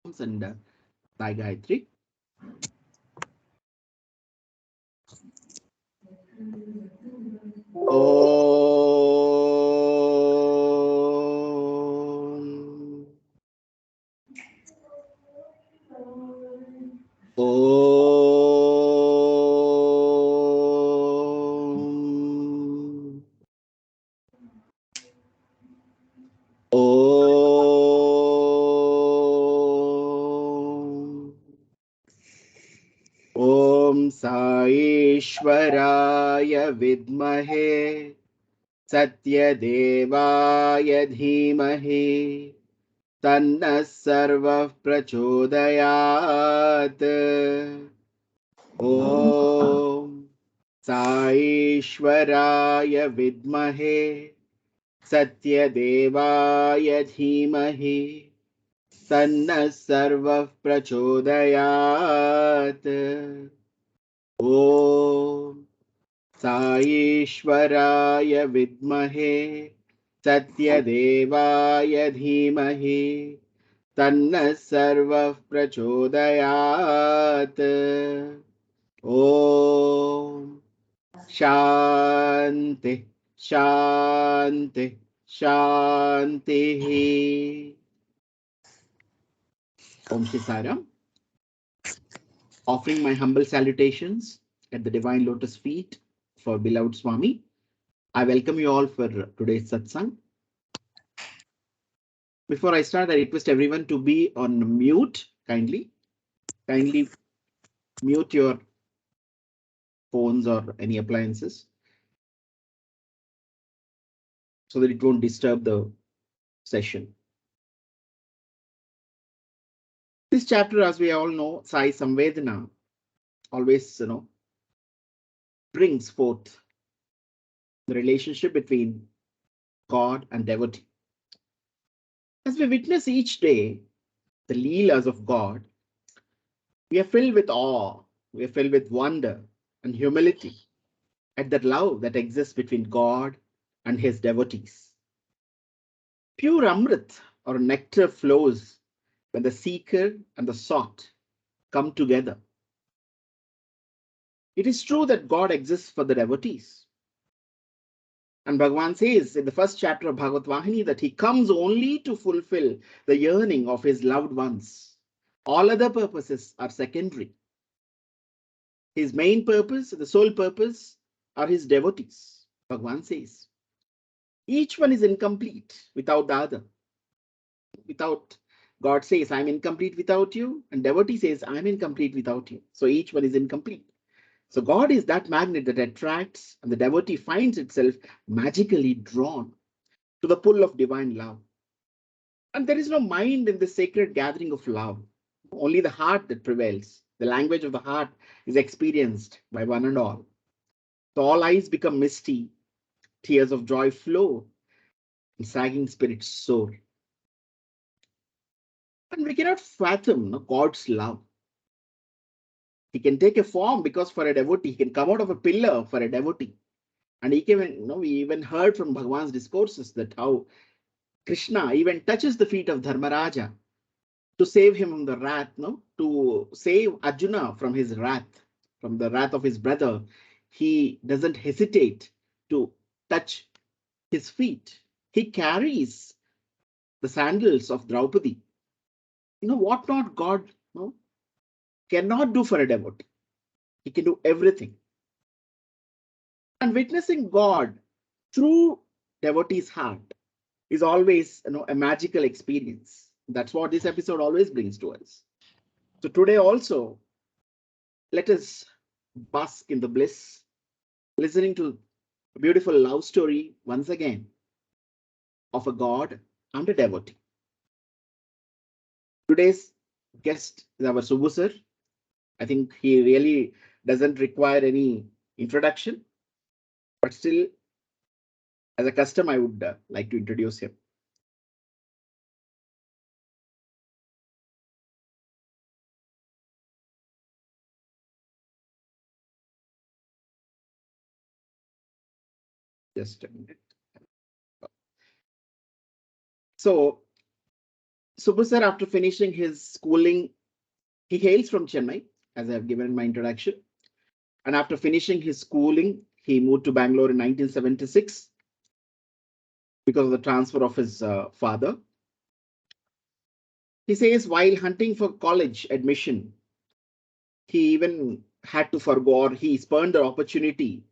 and Sai Gayatri. Om. Om. Om. Om Saishwaraya Vidmahe Satya Devaya Dhimahi Tanna Sarva Prachodayat. Om Saishwaraya Vidmahe Satya Devaya Dhimahi Tanna Sarva Prachodayat. Om Saishwaraya Vidmahe Satya Devaya Dhimahi Tanna Sarva Prachodayat. Om Shanti Shanti Shanti. Om Shri Saram. Offering my humble salutations at the divine lotus feet for beloved Swami. I welcome you all for today's satsang. Before I start, I request everyone to be on mute. Kindly mute your phones or any appliances so that it won't disturb the session. This chapter, as we all know, Sai Samvedana, always brings forth the relationship between God and devotee. As we witness each day the leelas of God, we are filled with awe, we are filled with wonder and humility at the love that exists between God and his devotees. Pure Amrit or nectar flows when the seeker and the sought come together. It is true that God exists for the devotees. And Bhagwan says in the first chapter of Bhagavad Vahini that he comes only to fulfill the yearning of his loved ones. All other purposes are secondary. His main purpose, the sole purpose, are his devotees. Bhagwan says, each one is incomplete without the other. Without God says, I'm incomplete without you, and devotee says, I'm incomplete without you. So each one is incomplete. So God is that magnet that attracts, and the devotee finds itself magically drawn to the pull of divine love. And there is no mind in this sacred gathering of love, only the heart that prevails. The language of the heart is experienced by one and all. So all eyes become misty, tears of joy flow, and sagging spirits soar. And we cannot fathom God's love. He can take a form because for a devotee, he can come out of a pillar for a devotee. And he can, we even heard from Bhagwan's discourses that how Krishna even touches the feet of Dharmaraja to save him from the wrath, to save Arjuna from his wrath, from the wrath of his brother. He doesn't hesitate to touch his feet. He carries the sandals of Draupadi. What not God cannot do for a devotee. He can do everything. And witnessing God through devotee's heart is always a magical experience. That's what this episode always brings to us. So today also, let us bask in the bliss, listening to a beautiful love story once again of a God and a devotee. Today's guest is our Subbu sir. I think he really doesn't require any introduction, but still, as a custom, I would like to introduce him. Just a minute. So Subbu sir, after finishing his schooling, he hails from Chennai, as I have given in my introduction. And after finishing his schooling, he moved to Bangalore in 1976 because of the transfer of his father. He says while hunting for college admission, he even had to forgo, or he spurned the opportunity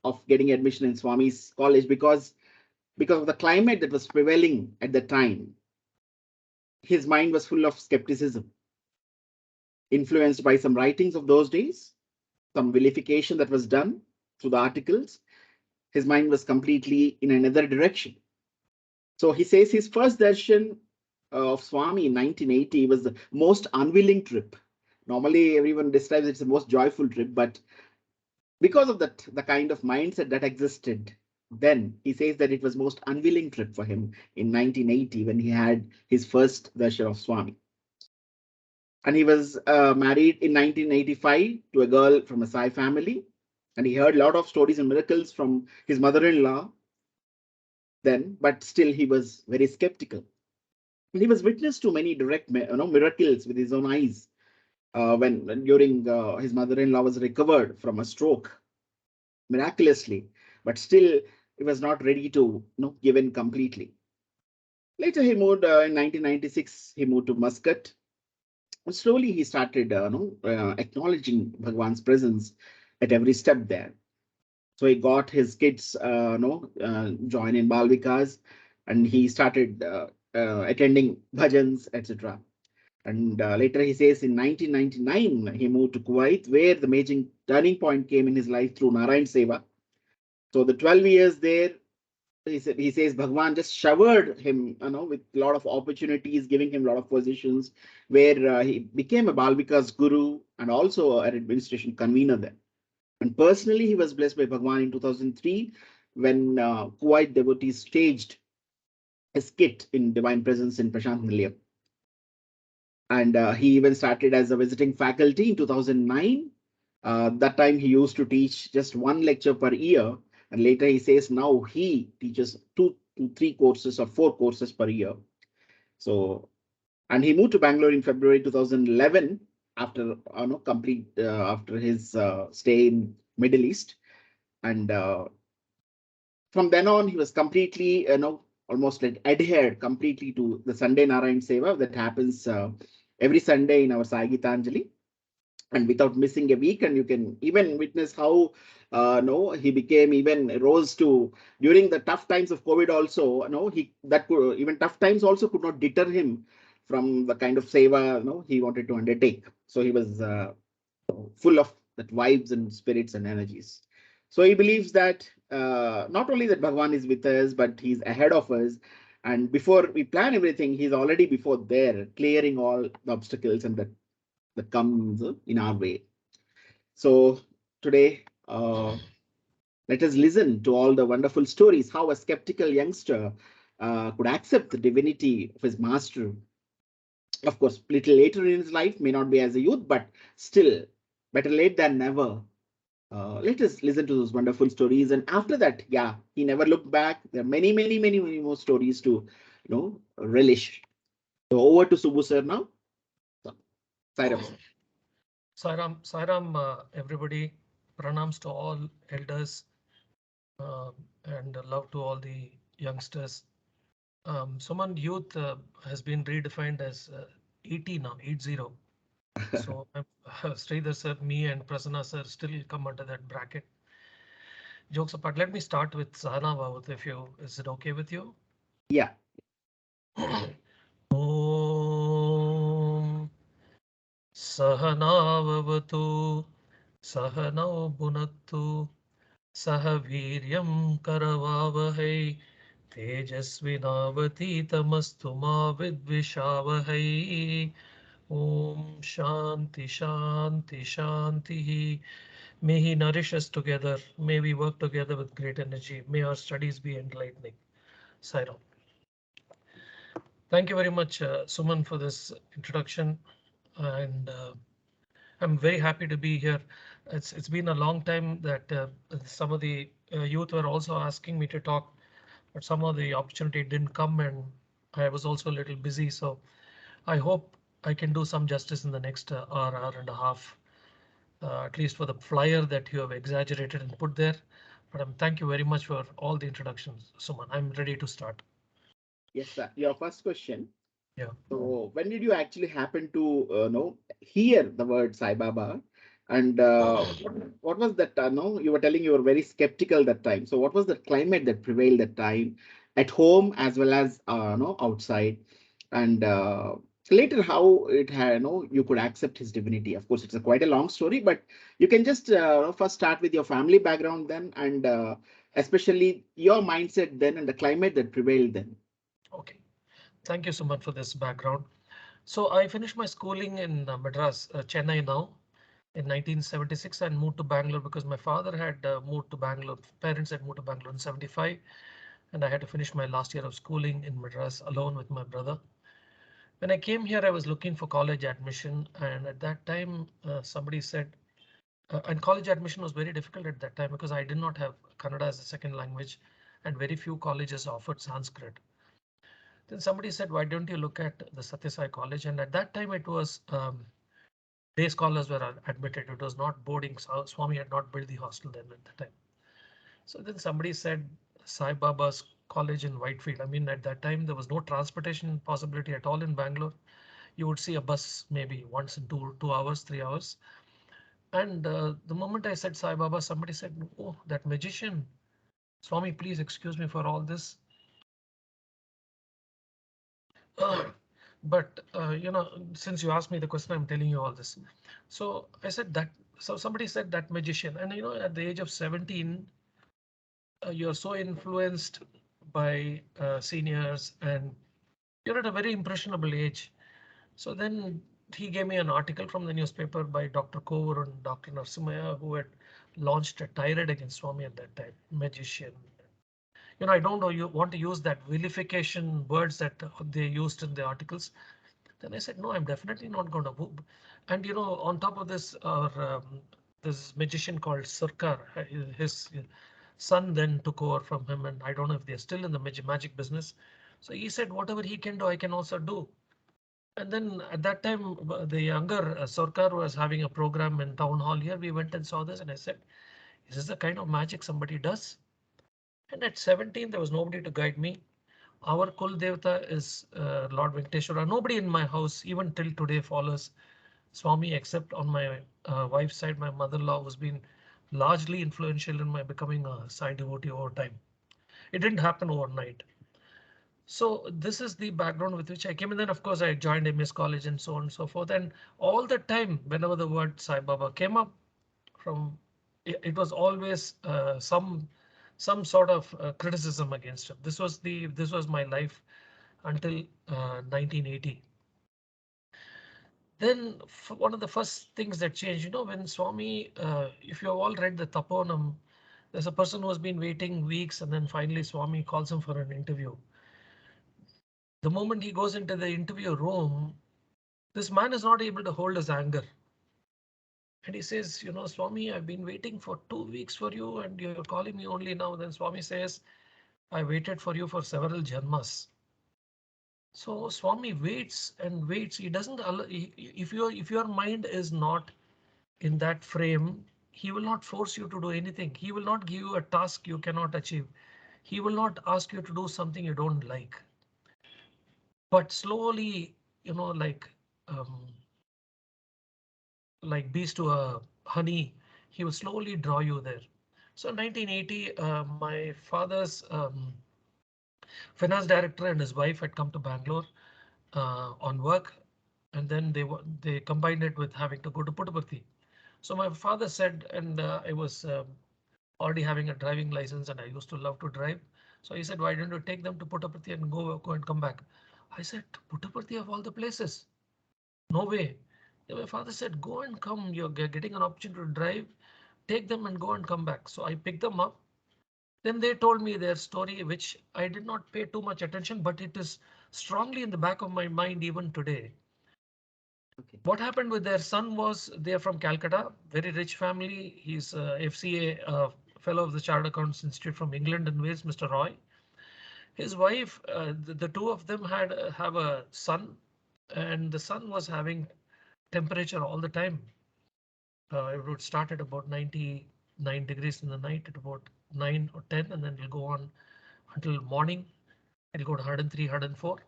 of getting admission in Swami's college because of the climate that was prevailing at the time. His mind was full of skepticism, influenced by some writings of those days, some vilification that was done through the articles. His mind was completely in another direction. So he says his first darshan of Swami in 1980 was the most unwilling trip. Normally, everyone describes it as the most joyful trip, but because of that, the kind of mindset that existed then, he says that it was most unwilling trip for him in 1980 when he had his first darshan of Swami. And he was married in 1985 to a girl from a Sai family, and he heard a lot of stories and miracles from his mother-in-law then, but still he was very skeptical. And he was witness to many direct miracles with his own eyes when during his mother-in-law was recovered from a stroke miraculously, but still he was not ready to give in completely. Later he moved in 1996, he moved to Muscat. And slowly he started acknowledging Bhagwan's presence at every step there. So he got his kids join in Balvikas, and he started attending bhajans, etc. And later he says in 1999 he moved to Kuwait, where the major turning point came in his life through Narayan Seva. So the 12 years there, he says Bhagwan just showered him, with a lot of opportunities, giving him a lot of positions where he became a Balvika's guru and also an administration convener there. And personally, he was blessed by Bhagwan in 2003 when Kuwait devotees staged a skit in Divine Presence in Prashant Nilayam. And he even started as a visiting faculty in 2009. That time he used to teach just one lecture per year. And later he says now he teaches 2 to 3 courses or 4 courses per year. So, and he moved to Bangalore in February 2011 after after his stay in Middle East. And from then on, he was completely, almost like adhered completely to the Sunday Narayan Seva that happens every Sunday in our Sai Gitanjali, and without missing a week. And you can even witness how no he became even rose to during the tough times of COVID also. He that could even tough times also could not deter him from the kind of seva he wanted to undertake. So he was full of that vibes and spirits and energies. So he believes that not only that Bhagwan is with us, but he's ahead of us. And before we plan everything, he's already before there, clearing all the obstacles and that comes in our way. So today, let us listen to all the wonderful stories, how a skeptical youngster could accept the divinity of his master. Of course, little later in his life, may not be as a youth, but still better late than never. Let us listen to those wonderful stories. And after that, yeah, he never looked back. There are many, many, many, many more stories to, relish. So over to Subbu sir now. So, Sairam sir. Sairam, everybody, pranams to all elders and love to all the youngsters. Suman, youth has been redefined as 80 now, 80. So Sridhar sir, me and Prasanna sir still come under that bracket. Jokes apart, let me start with Sahana Bhavat, if you, is it okay with you? Yeah. Om Sahanavavatu Sahanau Bhunattu Saha Viryam Karavavahai Tejasvinavaditamastu ma vidvishavahai. Om Shanti Shanti Shanti. May he nourish us together. May we work together with great energy. May our studies be enlightening. Sairam. Thank you very much, Suman, for this introduction. And I'm very happy to be here. It's been a long time that some of the youth were also asking me to talk, but some of the opportunity didn't come, and I was also a little busy. So I hope I can do some justice in the next hour, hour and a half, at least for the flyer that you have exaggerated and put there. But thank you very much for all the introductions, Suman. I'm ready to start. Yes, sir. Your first question. Yeah. So, when did you actually happen to hear the word Sai Baba? And what was that? No, you were telling you were very skeptical that time. So, what was the climate that prevailed that time, at home as well as no outside? And later, how it had no you could accept his divinity. Of course, it's a quite a long story, but you can just first start with your family background then, and especially your mindset then, and the climate that prevailed then. Okay. Thank you so much for this background. So I finished my schooling in Madras, Chennai now, in 1976, and moved to Bangalore because my father had moved to Bangalore. Parents had moved to Bangalore in 75, and I had to finish my last year of schooling in Madras alone with my brother. When I came here, I was looking for college admission, and at that time, somebody said, and college admission was very difficult at that time because I did not have Kannada as a second language, and very few colleges offered Sanskrit. Then somebody said, why don't you look at the Sathya Sai college? And at that time, it was day scholars were admitted. It was not boarding. So Swami had not built the hostel then at the time. So then somebody said Sai Baba's college in Whitefield. I mean, at that time, there was no transportation possibility at all in Bangalore. You would see a bus maybe once in 2 hours, 3 hours. And the moment I said Sai Baba, somebody said, oh, that magician. Swami, please excuse me for all this. But since you asked me the question, I'm telling you all this. So I said that. So somebody said that magician, and at the age of 17, you're so influenced by seniors, and you're at a very impressionable age. So then he gave me an article from the newspaper by Dr. Kovar and Dr. Narsimaya, who had launched a tirade against Swami at that time, magician. I don't know, you want to use that vilification words that they used in the articles. Then I said, no, I'm definitely not going to move. And on top of this, this magician called Sarkar, his son then took over from him, and I don't know if they're still in the magic business. So he said, whatever he can do, I can also do. And then at that time, the younger Sarkar was having a program in town hall here. We went and saw this, and I said, is this the kind of magic somebody does? And at 17, there was nobody to guide me. Our Kul Devata is Lord Venkateshwara. Nobody in my house, even till today, follows Swami, except on my wife's side, my mother-in-law, who's been largely influential in my becoming a Sai devotee over time. It didn't happen overnight. So this is the background with which I came. And then, of course, I joined MS College and so on and so forth. And all the time, whenever the word Sai Baba came up, from it was always some sort of criticism against him. This was my life until 1980. Then one of the first things that changed, when Swami, if you have all read the Taponam, there's a person who has been waiting weeks, and then finally Swami calls him for an interview. The moment he goes into the interview room, this man is not able to hold his anger. And he says, Swami, I've been waiting for 2 weeks for you, and you're calling me only now. Then Swami says, I waited for you for several janmas. So Swami waits and waits. He doesn't allow, if your mind is not in that frame, he will not force you to do anything. He will not give you a task you cannot achieve. He will not ask you to do something you don't like. But slowly, um, like bees to a honey, he will slowly draw you there. So in 1980, my father's finance director and his wife had come to Bangalore on work, and then they combined it with having to go to Puttaparthi. So my father said, and I was already having a driving license, and I used to love to drive. So he said, why don't you take them to Puttaparthi and go and come back? I said, Puttaparthi of all the places? No way. Then my father said, go and come. You're getting an opportunity to drive. Take them and go and come back. So I picked them up. Then they told me their story, which I did not pay too much attention, but it is strongly in the back of my mind even today. Okay. What happened with their son was they're from Calcutta, very rich family. He's a FCA, fellow of the Chartered Accountants Institute from England and Wales, Mr. Roy. His wife, the two of them have a son, and the sun was having temperature all the time. It would start at about 99 degrees in the night at about 9 or 10, and then it'll go on until morning. It'll go to 103, 104.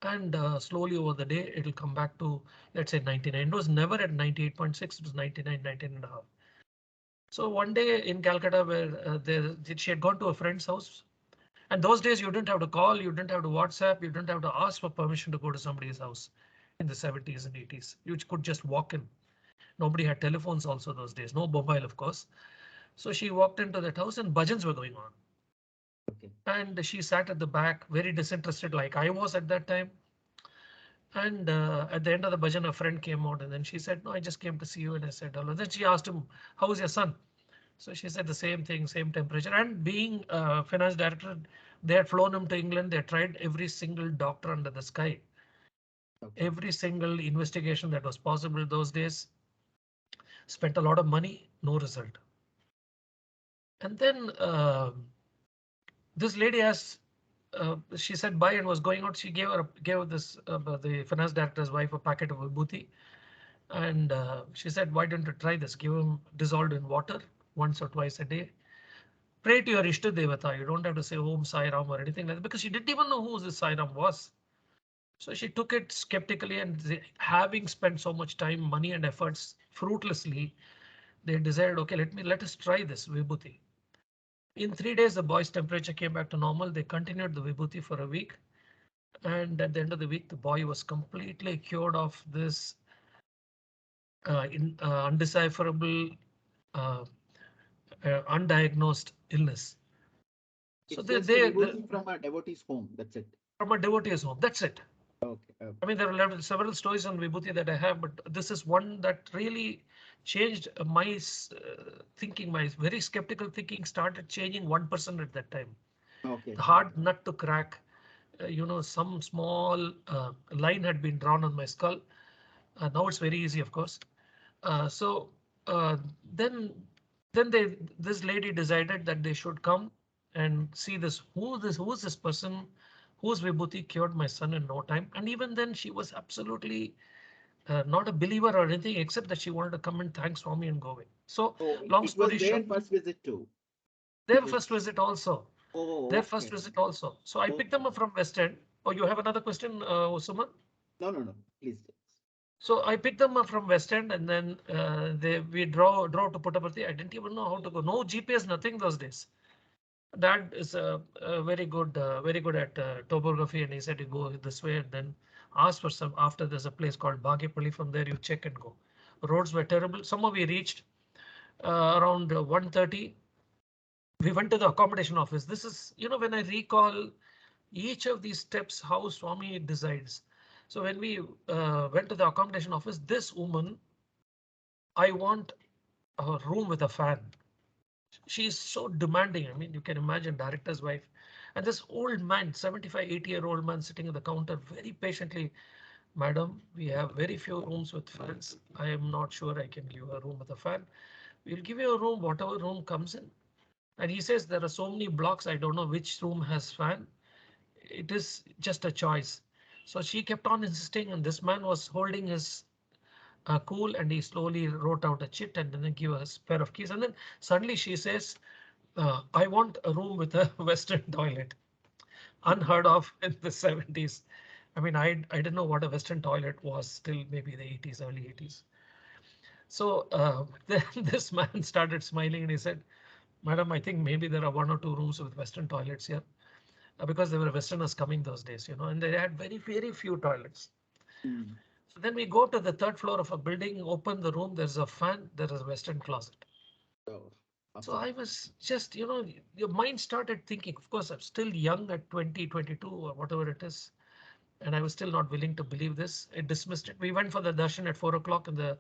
And slowly over the day, it'll come back to, let's say, 99. It was never at 98.6, it was 99, 19 and a half. So one day in Calcutta, where she had gone to a friend's house, and those days you didn't have to call, you didn't have to WhatsApp, you didn't have to ask for permission to go to somebody's house in the 70s and 80s. You could just walk in. Nobody had telephones also those days, no mobile, of course. So she walked into that house and bhajans were going on. Okay. And she sat at the back, very disinterested, like I was at that time. And at the end of the bhajan, a friend came out and then she said, no, I just came to see you. And I said, hello. Then she asked him, how is your son? So she said the same thing, same temperature. And being finance director, they had flown him to England. They tried every single doctor under the sky. Okay. Every single investigation that was possible those days. Spent a lot of money, no result. And then this lady asked, she said bye and was going out. She gave this the finance director's wife a packet of vibhuti, and she said, why don't you try this? Give him dissolved in water once or twice a day. Pray to your Ishta Devata. You don't have to say Om Sai Ram or anything like that, because she didn't even know who this Sai Ram was. So she took it skeptically, and having spent so much time, money and efforts fruitlessly, they decided, okay, let us try this vibhuti. In 3 days, the boy's temperature came back to normal. They continued the vibhuti for a week. And at the end of the week, the boy was completely cured of this undecipherable, undiagnosed illness. So It's just a vibhuti from a devotee's home. That's it. from a devotee's home. That's it. Okay. Okay. I mean, there are several stories on vibhuti that I have, but this is one that really changed my thinking. My very skeptical thinking started changing 1% at that time. Okay. The hard nut to crack. Some small line had been drawn on my skull. Now it's very easy, of course. So then this lady decided that they should come and see who is this person whose vibhuti cured my son in no time. And even then she was absolutely not a believer or anything, except that she wanted to come and thank Swami and go away. So long It was story their short, first visit too. their first visit also. Oh, Their first okay. visit also. So I picked them up from West End. Oh, you have another question, Suman? No. Please. So I picked them up from West End, and then we drove to Puttaparthi. I didn't even know how to go. No GPS, nothing those days. Dad is very good at topography, and he said you go this way and then ask for some. After there's a place called Bagepalli. From there you check and go. Roads were terrible. Somehow we reached around 1:30. We went to the accommodation office. This is, when I recall each of these steps, how Swami decides. So when we went to the accommodation office, this woman, I want a room with a fan. She's so demanding. I mean, you can imagine director's wife. And this old man, 75, 80-year-old man sitting at the counter very patiently. Madam, we have very few rooms with fans. I am not sure I can give a room with a fan. We'll give you a room, whatever room comes in. And he says there are so many blocks. I don't know which room has fan. It is just a choice. So she kept on insisting, and this man was holding his cool, and he slowly wrote out a chit and then give us a pair of keys. And then suddenly she says, I want a room with a Western toilet. Unheard of in the 70s. I mean, I didn't know what a Western toilet was till maybe the 80s, early 80s. So then this man started smiling and he said, Madam, I think maybe there are one or two rooms with Western toilets here. Because there were Westerners coming those days, and they had very, very few toilets. Mm. So then we go to the third floor of a building, open the room, there's a fan, there is a Western closet. Oh, So awesome. I was just, your mind started thinking. Of course, I'm still young at 20, 22 or whatever it is. And I was still not willing to believe this. I dismissed it. We went for the darshan at 4 o'clock in the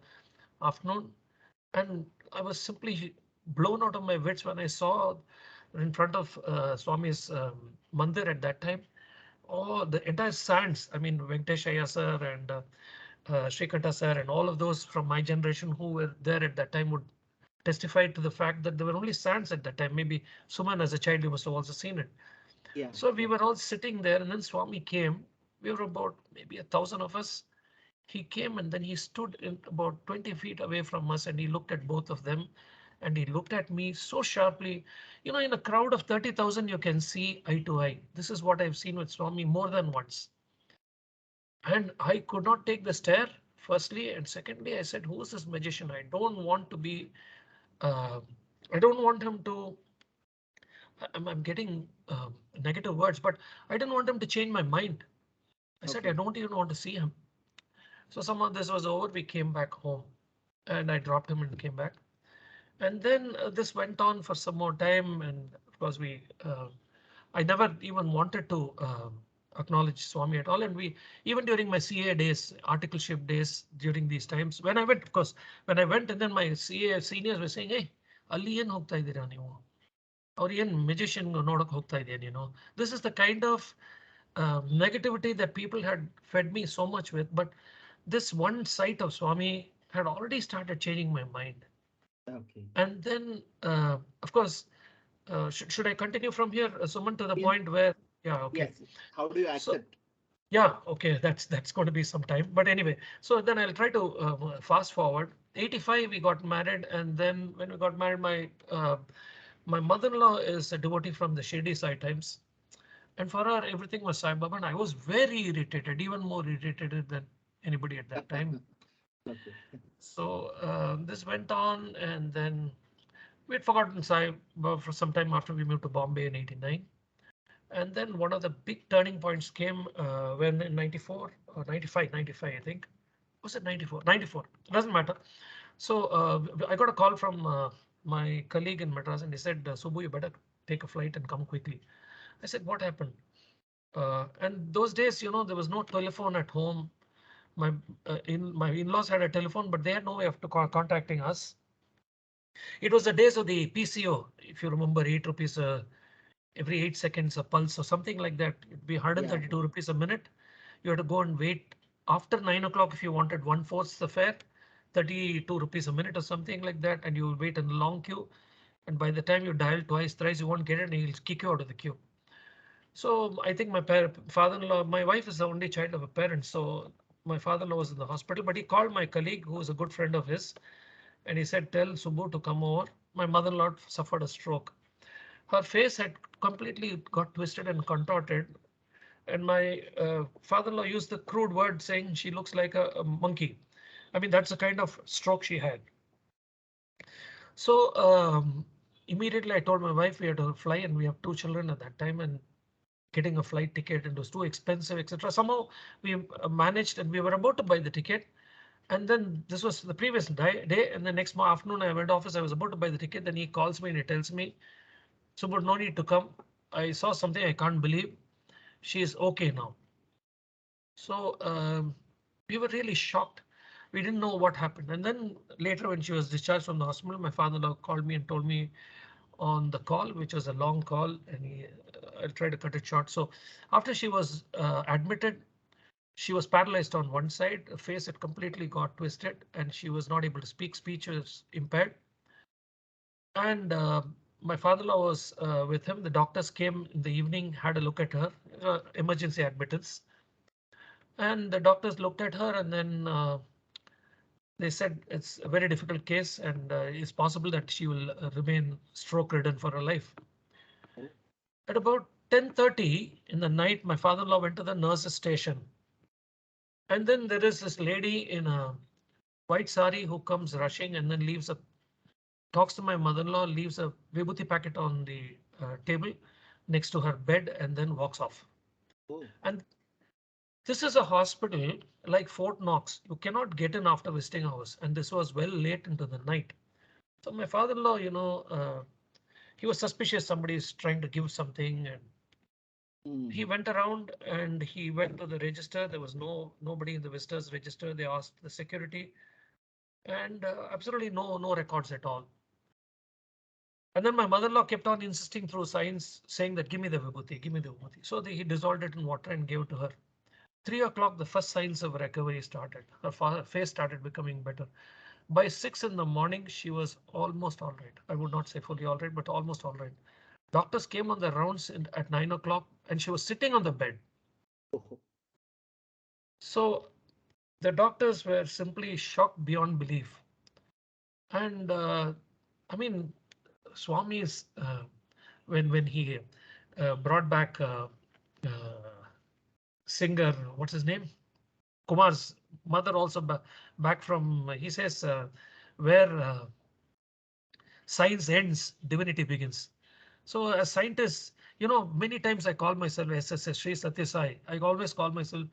afternoon. And I was simply blown out of my wits when I saw in front of Swami's mandir at that time, the entire saints. I mean, Venkatesh Iyer sir and Srikanta sir and all of those from my generation who were there at that time would testify to the fact that there were only saints at that time. Maybe Suman as a child, you must have also seen it. Yeah. So we were all sitting there, and then Swami came. We were about maybe 1,000 of us. He came and then he stood in about 20 feet away from us and he looked at both of them and he looked at me so sharply. You know, in a crowd of 30,000, you can see eye to eye. This is what I've seen with Swami more than once. And I could not take the stare, firstly. And secondly, I said, who is this magician? I don't want to be, uh, I don't want him to, I'm getting negative words, but I didn't want him to change my mind. I said, I Okay. don't even want to see him. So somehow this was over. We came back home and I dropped him and came back. And then this went on for some more time. And of course, I never even wanted to acknowledge Swami at all. And even during my CA days, articleship days, during these times, when I went, of course, when I went, and then my CA seniors were saying, hey, Ali ಏನ್ ಹೋಗ್ತಾ ಇದ್ದೀರಾ ನೀವು ಅವ್ರು ಏನ್ musician ನೋಡಕ್ ಹೋಗ್ತಾ ಇದೆಯಾ this is the kind of negativity that people had fed me so much with. But this one sight of Swami had already started changing my mind. Okay. And then, of course, should I continue from here, Suman, to the Yeah. point where, yeah, okay. Yes. How do you So, accept? yeah, okay, that's going to be some time. But anyway, so then I'll try to fast forward. 85, we got married, and then when we got married, my mother-in-law is a devotee from the Shirdi Sai times, and for her everything was Sai Baba, and I was very irritated, even more irritated than anybody at that time. Okay. So this went on, and then we had forgotten Sai for some time after we moved to Bombay in '89. And then one of the big turning points came when in 94 or 95, I think. Was it 94? 94. Doesn't matter. So I got a call from my colleague in Madras and he said, Subbu, you better take a flight and come quickly. I said, what happened? And those days, there was no telephone at home. My in-laws had a telephone, but they had no way of contacting us. It was the days of the PCO, if you remember, 8 rupees every 8 seconds a pulse or something like that. It'd be Yeah. 132 rupees a minute. You had to go and wait after 9 o'clock if you wanted 1/4 the fare, 32 rupees a minute or something like that, and you will wait in a long queue. And by the time you dial twice, thrice, you won't get it, and he'll kick you out of the queue. So I think my father-in-law, my wife is the only child of a parent, so my father-in-law was in the hospital, but he called my colleague, who was a good friend of his, and he said, tell Subbu to come over. My mother-in-law suffered a stroke. Her face had completely got twisted and contorted. And my father-in-law used the crude word saying she looks like a monkey. I mean, that's the kind of stroke she had. So immediately I told my wife we had to fly, and we have 2 children at that time, and getting a flight ticket, and it was too expensive, etc. Somehow we managed, and we were about to buy the ticket. And then this was the previous day, and the next afternoon I went to office. I was about to buy the ticket. Then he calls me and he tells me, Subbu, no need to come. I saw something I can't believe. She is okay now. So we were really shocked. We didn't know what happened. And then later, when she was discharged from the hospital, my father-in-law called me and told me on the call, which was a long call, and I'll try to cut it short. So after she was admitted, she was paralyzed on one side. Her face had completely got twisted, and she was not able to speak. Speech was impaired. And my father-in-law was with him. The doctors came in the evening, had a look at her, emergency admittance. And the doctors looked at her, and then they said it's a very difficult case, and it's possible that she will remain stroke ridden for her life. Oh. At about 10:30 in the night, my father-in-law went to the nurse's station. And then there is this lady in a white sari who comes rushing and then talks to my mother-in-law, leaves a vibhuti packet on the table next to her bed, and then walks off. Oh. And this is a hospital like Fort Knox. You cannot get in after visiting hours. And this was well late into the night. So my father-in-law, he was suspicious somebody is trying to give something. And he went around and he went to the register. There was nobody in the visitors register. They asked the security, and absolutely no records at all. And then my mother-in-law kept on insisting through signs, saying that give me the vibhuti, give me the vibhuti. So he dissolved it in water and gave it to her. 3 o'clock, the first signs of recovery started. Her face started becoming better. By 6 in the morning, she was almost all right. I would not say fully all right, but almost all right. Doctors came on the rounds at 9 o'clock, and she was sitting on the bed. Oh. So The doctors were simply shocked beyond belief. And I mean, Swami's when he brought back singer, what's his name? Kumar's mother also back from, he says, where science ends, divinity begins. So as scientists, many times I call myself SSS, Sri Sathya Sai. I always call myself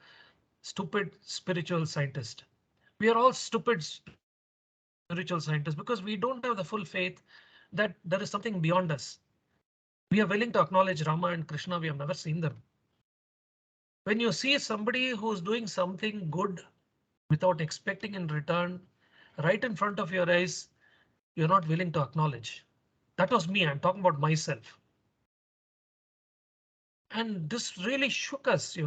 stupid spiritual scientist. We are all stupid spiritual scientists because we don't have the full faith that there is something beyond us. We are willing to acknowledge Rama and Krishna. We have never seen them. When you see somebody who's doing something good without expecting in return, right in front of your eyes, you're not willing to acknowledge. That was me. I'm talking about myself. And this really shook us,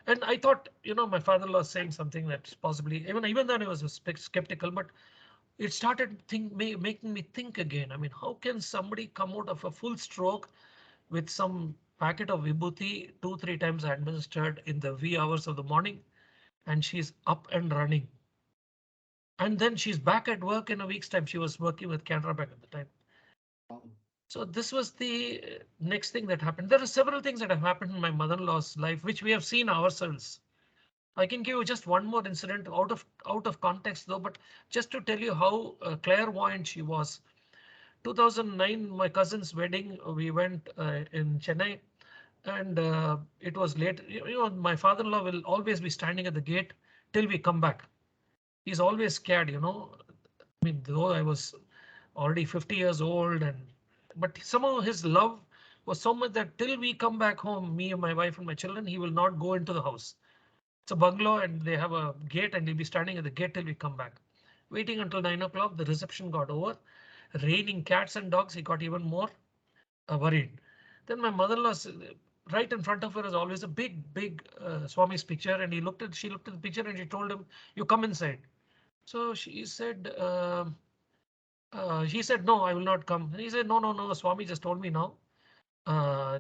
and I thought, my father-in-law saying something that's possibly, even then I was skeptical, but it started making me think again. I mean, how can somebody come out of a full stroke with some packet of vibhuti 2-3 times administered in the wee hours of the morning, and she's up and running, and then she's back at work in a week's time. She was working with Canara Bank at the time. So this was the next thing that happened. There are several things that have happened in my mother-in-law's life, which we have seen ourselves. I can give you just one more incident out of context though, but just to tell you how clairvoyant she was. 2009, my cousin's wedding, we went in Chennai, and it was late. My father-in-law will always be standing at the gate till we come back. He's always scared. I mean, though I was already 50 years old, but somehow his love was so much that till we come back home, me and my wife and my children, he will not go into the house. It's a bungalow and they have a gate, and he'll be standing at the gate till we come back. Waiting until 9 o'clock, the reception got over. Raining cats and dogs, he got even more worried. Then my mother-in-law, right in front of her is always a big Swami's picture, and she looked at the picture and she told him, "You come inside." So he said, "No, I will not come." And he said, "No, no, no. Swami just told me now.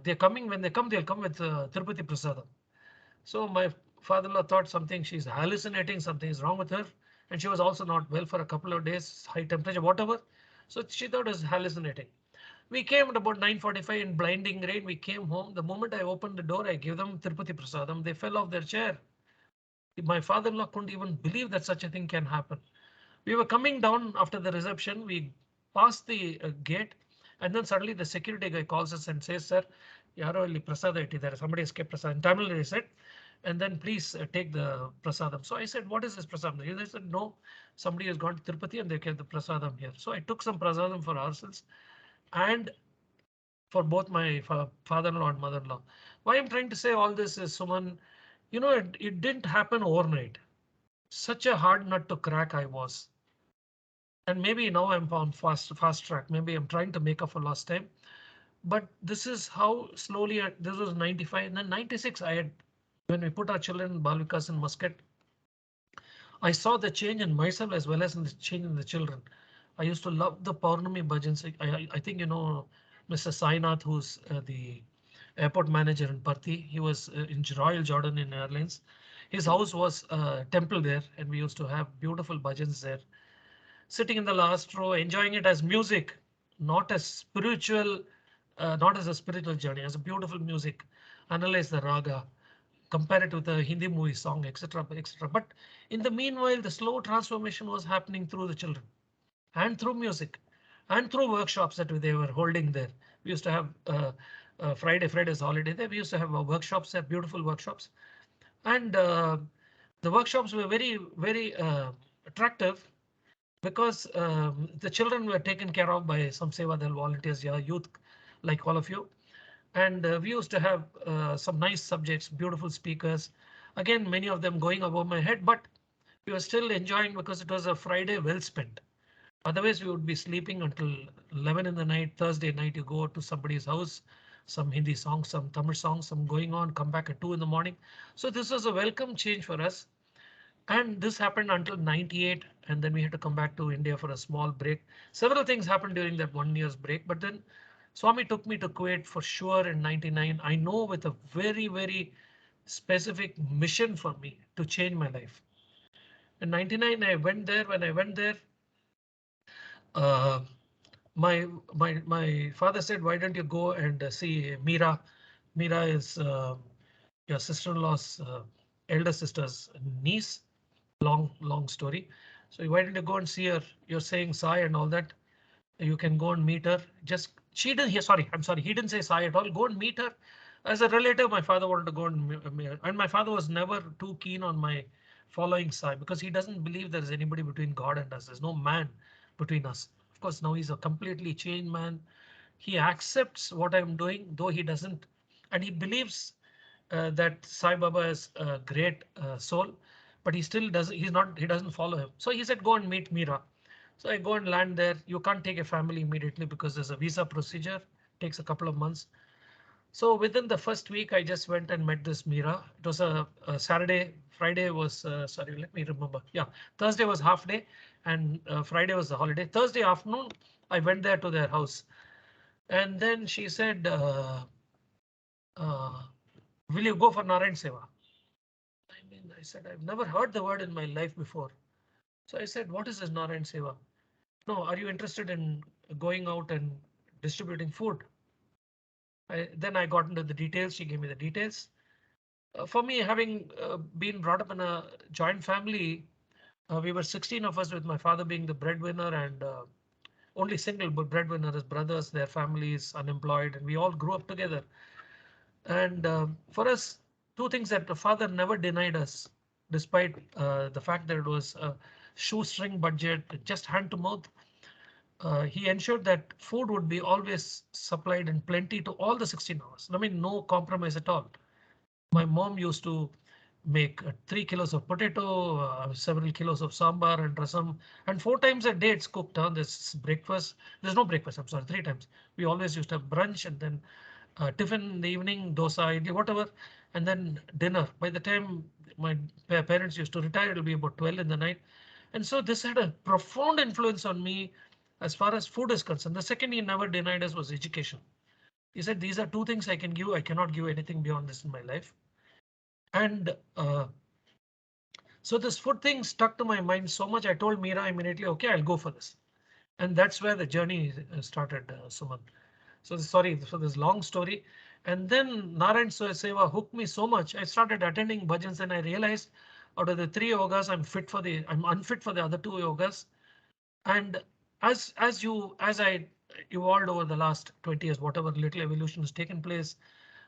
They're coming. When they come, they'll come with Tirupati Prasadam." So my father-in-law thought she's hallucinating, something is wrong with her. And she was also not well for a couple of days, high temperature, whatever. So she thought it was hallucinating. We came at about 9:45 in blinding rain. We came home. The moment I opened the door, I gave them Tirupati Prasadam. They fell off their chair. My father-in-law couldn't even believe that such a thing can happen. We were coming down after the reception. We passed the gate, and then suddenly the security guy calls us and says, "Sir, yaro illi prasada itti there. Somebody has kept prasad." In Tamil they said, "And then please take the prasadam." So I said, "What is this prasadam?" They said, "No, somebody has gone to Tirupati and they kept the prasadam here." So I took some prasadam for ourselves and for both my father-in-law and mother-in-law. Why I'm trying to say all this is, Suman, it didn't happen overnight. Such a hard nut to crack I was. And maybe now I'm on fast track. Maybe I'm trying to make up for lost time. But this is how slowly, this was 95 and then 96. When we put our children in Balvikas in Muscat, I saw the change in myself as well as in the change in the children. I used to love the Purnami bhajans. I think Mr. Sainath, who's the airport manager in Parthi. He was in Royal Jordanian Airlines. His house was a temple there, and we used to have beautiful bhajans there. Sitting in the last row, enjoying it as music, not as spiritual, not as a spiritual journey, as a beautiful music. Analyze the raga, compare it with a Hindi movie song, etc., etc. But in the meanwhile, the slow transformation was happening through the children and through music and through workshops that they were holding there. We used to have Friday's holiday there. We used to have workshops there, beautiful workshops, and the workshops were very, very attractive because the children were taken care of by some Sevadal volunteers, yeah, youth like all of you. And we used to have some nice subjects, beautiful speakers. Again, many of them going above my head, but we were still enjoying because it was a Friday well spent. Otherwise, we would be sleeping until 11 in the night. Thursday night, you go to somebody's house, some Hindi songs, some Tamil songs, some going on, come back at 2 in the morning. So this was a welcome change for us. And this happened until 98. And then we had to come back to India for a small break. Several things happened during that 1 year's break. But then Swami took me to Kuwait for sure in 99. I know with a very, very specific mission for me to change my life. In 99, I went there. When I went there, uh, my father said, "Why don't you go and see Meera?" Meera is your sister-in-law's elder sister's niece. Long story. So why don't you go and see her? You're saying Sai and all that. You can go and meet her. Just she didn't. Sorry, I'm sorry. He didn't say Sai at all. Go and meet her. As a relative, my father wanted to go and meet her. And my father was never too keen on my following Sai because he doesn't believe there is anybody between God and us. There's no man between us. Of course, now he's a completely changed man. He accepts what I'm doing, though he doesn't, and he believes that Sai Baba is a great soul, but he still doesn't. He's not. He doesn't follow him. So he said, "Go and meet Meera." So I go and land there. You can't take a family immediately because there's a visa procedure. Takes a couple of months. So within the first week, I just went and met this Meera. It was a Saturday. Friday was sorry. Let me remember. Yeah, Thursday was half day, and Friday was the holiday. Thursday afternoon, I went there to their house, and then she said, uh, "Will you go for Narayan Seva?" I mean, I said, "I've never heard the word in my life before." So I said, "What is this Narayan Seva?" "No, are you interested in going out and distributing food?" Then I got into the details. She gave me the details. For me, having been brought up in a joint family, we were 16 of us with my father being the breadwinner and only single breadwinner, his brothers, their families, unemployed, and we all grew up together. And for us, two things that the father never denied us, despite the fact that it was a shoestring budget, just hand to mouth. He ensured that food would be always supplied in plenty to all the 16 hours. I mean, no compromise at all. My mom used to make 3 kilos of potato, several kilos of sambar and rasam, and 4 times a day it's cooked. There's breakfast. There's no breakfast. I'm sorry, 3 times. We always used to have brunch and then tiffin in the evening, dosa, idli, whatever, and then dinner. By the time my parents used to retire, it'll be about 12 in the night. And so this had a profound influence on me as far as food is concerned. The second he never denied us was education. He said, "These are two things I can give. I cannot give anything beyond this in my life." And so this food thing stuck to my mind so much. I told Meera immediately, "Okay, I'll go for this." And that's where the journey started, Suman. So sorry for this long story. And then Narayan Seva hooked me so much. I started attending bhajans and I realized out of the three yogas, I'm unfit for the other two yogas. And as I evolved over the last 20 years, whatever little evolution has taken place,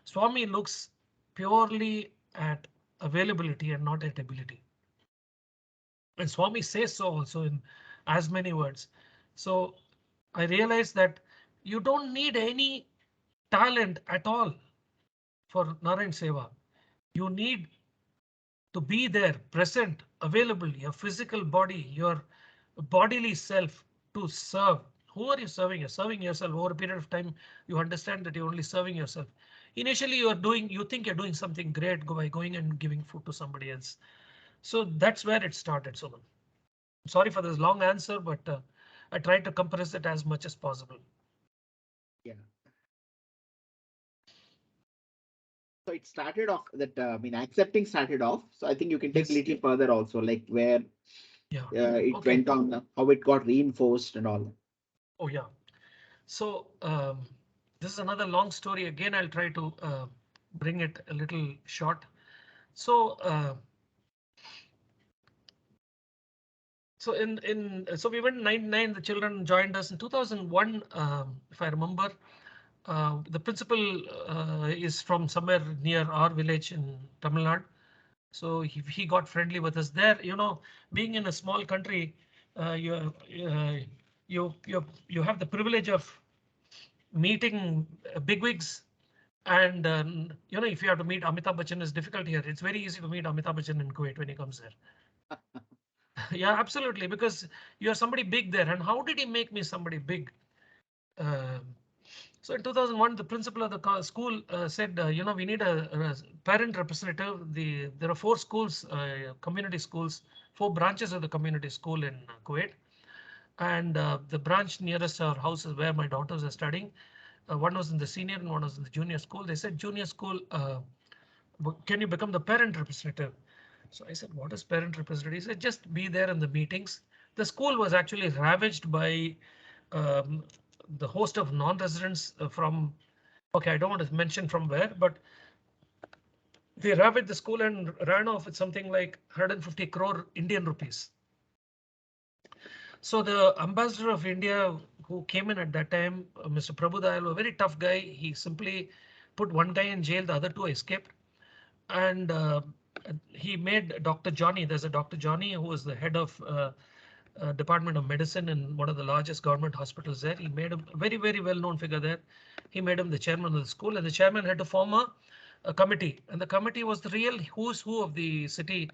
Swami looks purely at availability and not at ability. And Swami says so also in as many words. So I realized that you don't need any talent at all for Narayan Seva. You need to be there, present, available, your physical body, your bodily self to serve. Who are you serving? You're serving yourself. Over a period of time, you understand that you're only serving yourself. Initially, you think you're doing something great by going and giving food to somebody else. So that's where it started, Suman. Sorry for this long answer, but I tried to compress it as much as possible. Yeah. So it started off that I mean accepting started off. So I think you can take a Yes. little further also, like where Yeah. it Okay. went on, how it got reinforced and all. Oh, yeah. So this is another long story. Again, I'll try to bring it a little short. So so we went in 99. The children joined us in 2001, if I remember. The principal is from somewhere near our village in Tamil Nadu. So he got friendly with us there. You know, being in a small country, you uh, you have the privilege of meeting bigwigs. And you know, if you have to meet Amitabh Bachchan, is difficult here. It's very easy to meet Amitabh Bachchan in Kuwait when he comes there. Yeah, absolutely, because you're somebody big there. And how did he make me somebody big? Um, so in 2001, the principal of the school said, you know, we need a parent representative. There are four schools, community schools, four branches of the community school in Kuwait. And the branch nearest our house is where my daughters are studying. One was in the senior and one was in the junior school. They said junior school, can you become the parent representative? So I said, what is parent representative? He said, just be there in the meetings. The school was actually ravaged by um, the host of non-residents from, okay, I don't want to mention from where, but they ravaged the school and ran off with something like 150 crore Indian rupees. So the ambassador of India who came in at that time, Mr. Prabhu Dayal, a very tough guy. He simply put one guy in jail, the other two escaped. And he made Dr. Johnny, there's a Dr. Johnny who was the head of Department of Medicine in one of the largest government hospitals there. He made him a very, very well-known figure there. He made him the chairman of the school, and the chairman had to form a committee. And the committee was the real who's who of the city,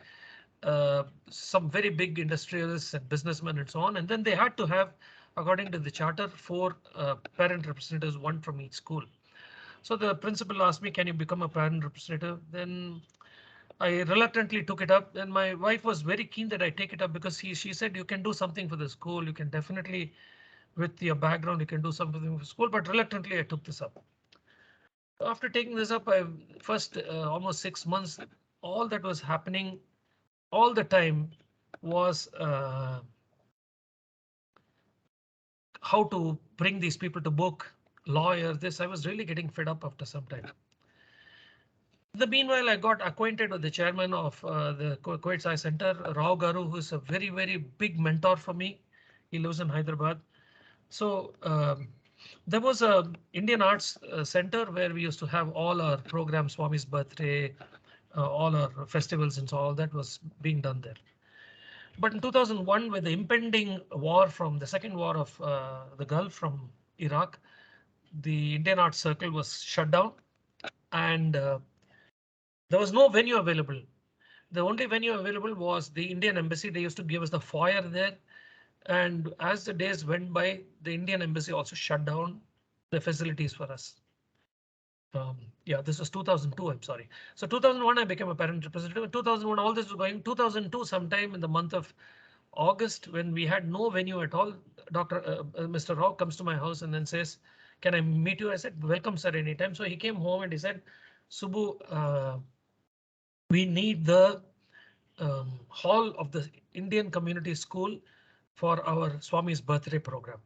some very big industrialists and businessmen and so on. And then they had to have, according to the charter, four parent representatives, one from each school. So the principal asked me, can you become a parent representative? Then I reluctantly took it up, and my wife was very keen that I take it up because she said, you can do something for the school. You can definitely, with your background, you can do something for school. But reluctantly, I took this up. After taking this up, I first almost 6 months, all that was happening all the time was how to bring these people to book, lawyer, this. I was really getting fed up after some time. In the meanwhile, I got acquainted with the chairman of the Kuwait Sai Center, Rao Garu, who is a very, very big mentor for me. He lives in Hyderabad. So there was a Indian Arts Center where we used to have all our programs, Swami's birthday, all our festivals, and so all that was being done there. But in 2001, with the impending war from the second war of the Gulf from Iraq, the Indian Arts Circle was shut down, and there was no venue available. The only venue available was the Indian Embassy. They used to give us the foyer there. And as the days went by, the Indian Embassy also shut down the facilities for us. Yeah, this was 2002. I'm sorry. So 2001, I became a parent representative. In 2001, all this was going. 2002, sometime in the month of August, when we had no venue at all, Mr. Rao comes to my house and then says, "Can I meet you?" I said, "Welcome, sir, anytime." So he came home and he said, "Subbu, we need the hall of the Indian Community School for our Swami's birthday program."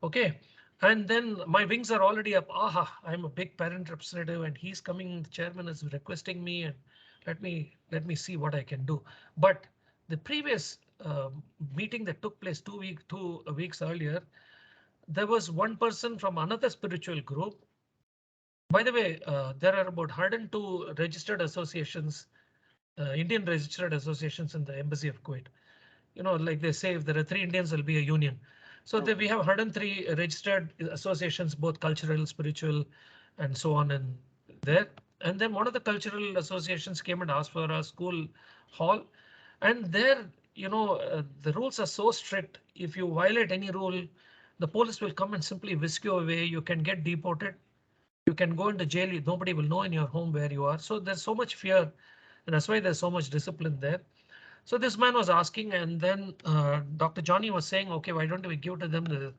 Okay. And then my wings are already up. Aha, I'm a big parent representative and he's coming. The chairman is requesting me, and let me see what I can do. But the previous meeting that took place 2 weeks earlier, there was one person from another spiritual group. By the way, there are about 102 registered associations, Indian registered associations in the Embassy of Kuwait. Like they say, if there are three Indians, there'll be a union. So we have 103 registered associations, both cultural, spiritual, and so on and there. And then one of the cultural associations came and asked for a school hall. And there, the rules are so strict. If you violate any rule, the police will come and simply whisk you away. You can get deported. You can go into jail. Nobody will know in your home where you are. So there's so much fear. And that's why there's so much discipline there. So this man was asking, and then Dr. Johnny was saying, okay, why don't we give to them?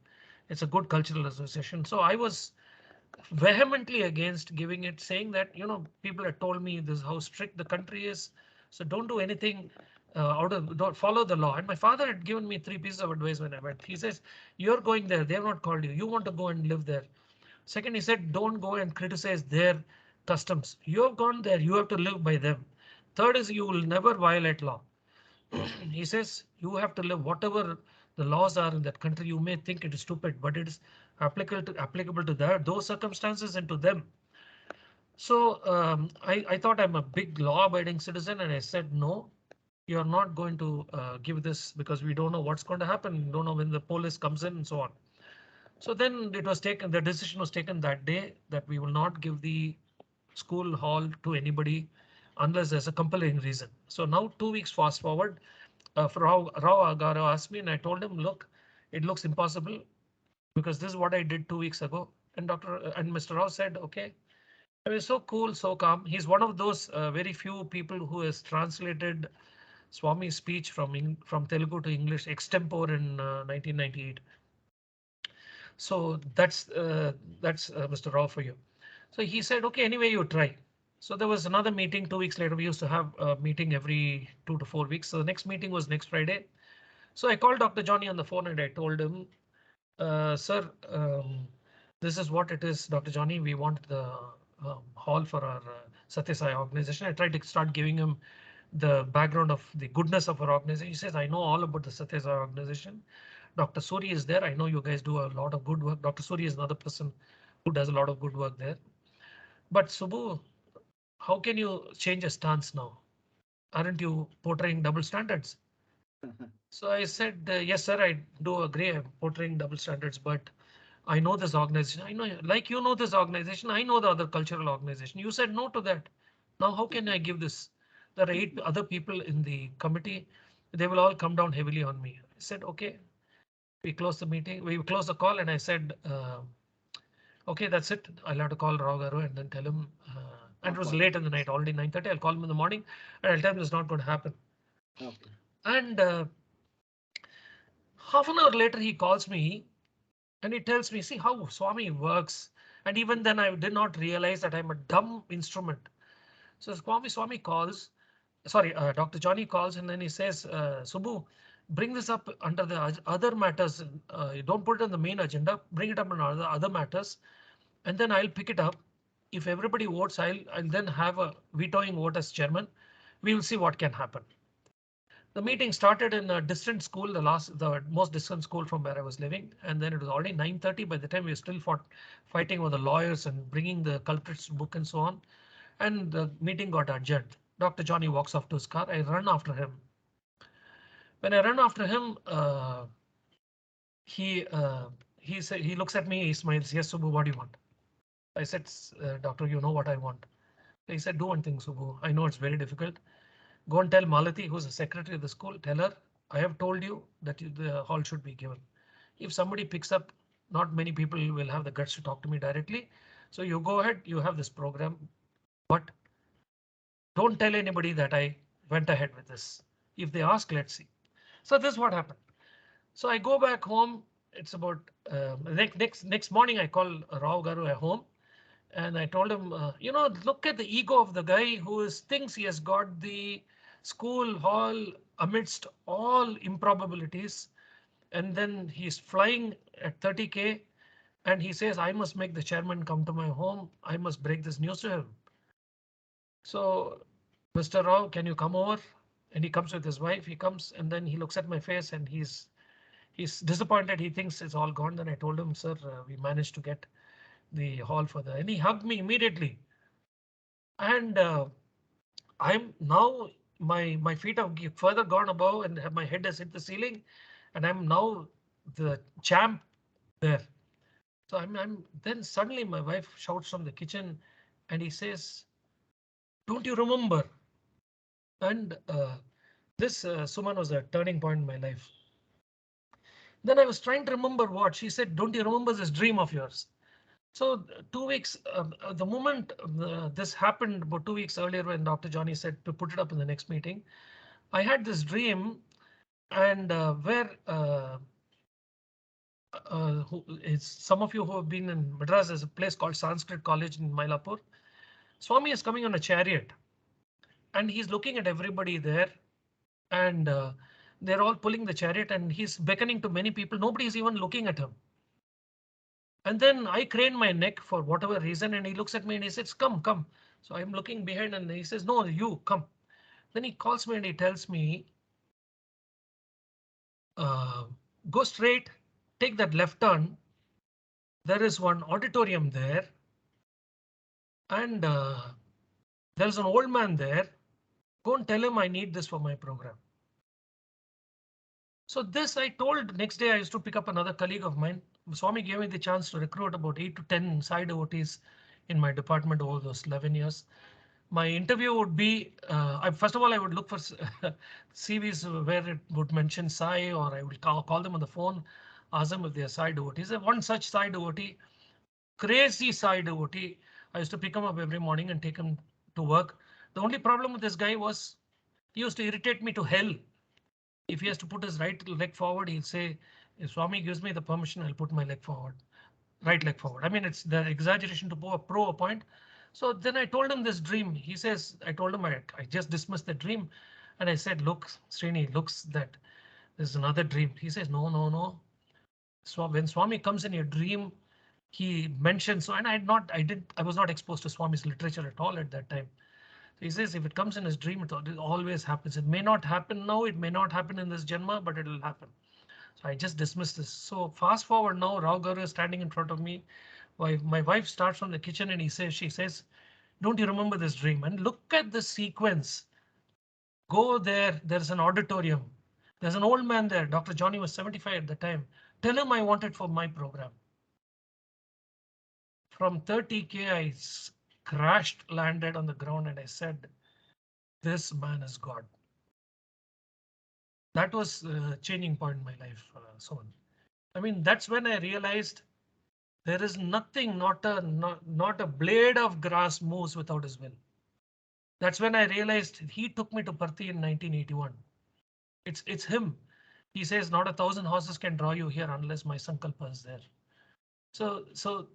It's a good cultural association. So I was vehemently against giving it, saying that, people had told me this is how strict the country is. So don't do anything don't follow the law. And my father had given me 3 pieces of advice when I went. He says, you're going there. They have not called you. You want to go and live there. Second, he said, don't go and criticize their customs. You have gone there. You have to live by them. Third is you will never violate law. He says you have to live whatever the laws are in that country. You may think it is stupid, but it is applicable to those circumstances and to them. So I thought I'm a big law-abiding citizen, and I said no. You're not going to give this because we don't know what's going to happen. We don't know when the police comes in and so on. So then it was taken. The decision was taken that day that we will not give the school hall to anybody unless there's a compelling reason. So now 2 weeks fast forward, Rao Agaro asked me and I told him, look, it looks impossible because this is what I did 2 weeks ago. And Mr. Rao said, okay. I mean, so cool, so calm. He's one of those very few people who has translated Swami's speech from Telugu to English extempore in 1998. So that's Mr. Rao for you. So he said, okay, anyway, you try. So there was another meeting 2 weeks later. We used to have a meeting every 2 to 4 weeks. So the next meeting was next Friday. So I called Dr. Johnny on the phone and I told him, sir, this is what it is, Dr. Johnny. We want the hall for our Sathya Sai organization. I tried to start giving him the background of the goodness of our organization. He says, I know all about the Sathya Sai organization. Dr. Suri is there. I know you guys do a lot of good work. Dr. Suri is another person who does a lot of good work there. But Subbu, how can you change a stance now? Aren't you portraying double standards? So I said, yes, sir, I do agree. I'm portraying double standards, but I know this organization. I know, like you know this organization. I know the other cultural organization. You said no to that. Now, how can I give this? There are 8 other people in the committee. They will all come down heavily on me. I said, okay. We closed the meeting. We closed the call, and I said, okay, that's it. I'll have to call Rao Garu and then tell him. And it was late in the night, already 9:30. I'll call him in the morning and I'll tell him it's not going to happen. Okay. And half an hour later, he calls me and he tells me, see how Swami works. And even then, I did not realize that I'm a dumb instrument. So Swami calls, sorry, Dr. Johnny calls and then he says, Subbu, bring this up under the other matters. You don't put it on the main agenda, bring it up on other matters. And then I'll pick it up. If everybody votes, I'll then have a vetoing vote as chairman. We will see what can happen. The meeting started in a distant school, the most distant school from where I was living. And then it was already 9:30. By the time we were still fighting with the lawyers and bringing the culprits to book and so on. And the meeting got adjourned. Dr. Johnny walks off to his car. I run after him. When I run after him, he looks at me, he smiles. Yes, Subbu, what do you want? I said, doctor, you know what I want. He said, do one thing, Subbu. I know it's very difficult. Go and tell Malati, who's the secretary of the school, tell her, I have told you that the hall should be given. If somebody picks up, not many people will have the guts to talk to me directly. So you go ahead, you have this program, but don't tell anybody that I went ahead with this. If they ask, let's see. So this is what happened. So I go back home. It's about next morning. I call Rao Garu at home. And I told him, look at the ego of the guy who thinks he has got the school hall amidst all improbabilities. And then he's flying at 30K and he says, I must make the chairman come to my home. I must break this news to him. So, Mr. Rao, can you come over? And he comes with his wife. He comes and then he looks at my face and he's disappointed. He thinks it's all gone. Then I told him, sir, we managed to get the hall for and he hugged me immediately. And I'm now my feet have further gone above and my head has hit the ceiling and I'm now the champ there. So I'm then suddenly my wife shouts from the kitchen and he says, don't you remember? And this Suman was a turning point in my life. Then I was trying to remember what she said. Don't you remember this dream of yours? So 2 weeks, the moment this happened about 2 weeks earlier when Dr. Johnny said to put it up in the next meeting, I had this dream and where some of you who have been in Madras, there's a place called Sanskrit College in Mylapore. Swami is coming on a chariot and he's looking at everybody there and they're all pulling the chariot and he's beckoning to many people. Nobody's even looking at him. And then I crane my neck for whatever reason and he looks at me and he says, come, come. So I'm looking behind and he says, no, you come. Then he calls me and he tells me, go straight, take that left turn. There is one auditorium there. And there's an old man there. Go and tell him I need this for my program. So this I told next day I used to pick up another colleague of mine. Swami gave me the chance to recruit about 8 to 10 side devotees in my department over those 11 years. My interview would be, first of all, I would look for CVs where it would mention Sai or I would call them on the phone, ask them if they are Sai devotees. One such Sai devotee, crazy Sai devotee, I used to pick him up every morning and take him to work. The only problem with this guy was he used to irritate me to hell. If he has to put his right leg forward, he'll say, if Swami gives me the permission, I'll put my leg forward, right leg forward. I mean, it's the exaggeration to prove a point. So then I told him this dream. He says, I told him I just dismissed the dream. And I said, look, Srini, looks that there's another dream. He says, no, no, no. So when Swami comes in your dream, he mentions, so, and I was not exposed to Swami's literature at all at that time. So he says, if it comes in his dream, it always happens. It may not happen now. It may not happen in this Janma, but it will happen. So I just dismissed this. So fast forward now, Rao Garu is standing in front of me. My wife starts from the kitchen and she says, don't you remember this dream? And look at the sequence. Go there. There's an auditorium. There's an old man there. Dr. Johnny was 75 at the time. Tell him I want it for my program. From 30K, I crashed, landed on the ground, and I said, this man is God. That was a changing point in my life. I mean, that's when I realized there is nothing, not a blade of grass moves without his will. That's when I realized he took me to Parthi in 1981. It's him. He says not 1,000 horses can draw you here unless my sankalpa is there. So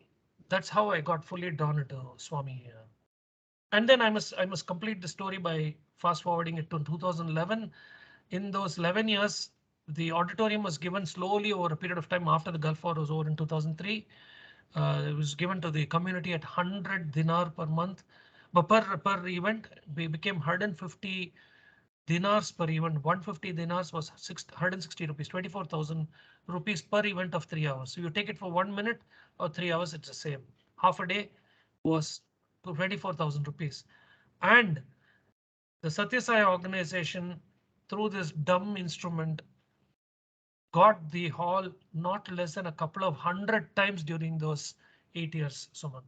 that's how I got fully drawn into Swami. And then I must complete the story by fast forwarding it to 2011. In those 11 years, the auditorium was given slowly over a period of time after the Gulf War was over in 2003. It was given to the community at 100 dinar per month, but per event we became 150 dinars per event. 150 dinars was 160 rupees, 24,000 rupees per event of 3 hours. So you take it for 1 minute or 3 hours, it's the same. Half a day was 24,000 rupees. And the Sathya Sai organization, through this dumb instrument, got the hall not less than a couple of 100 times during those 8 years, Suman.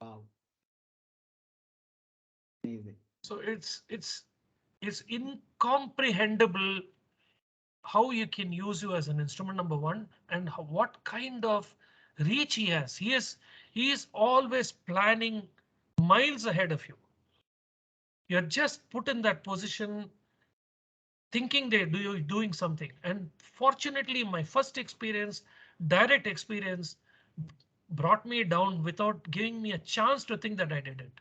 Wow. Amazing. So it's incomprehensible how you can use you as an instrument, number one, and what kind of reach he has. He is always planning miles ahead of you. You're just put in that position thinking they're doing something. And fortunately, my first experience, direct experience, brought me down without giving me a chance to think that I did it.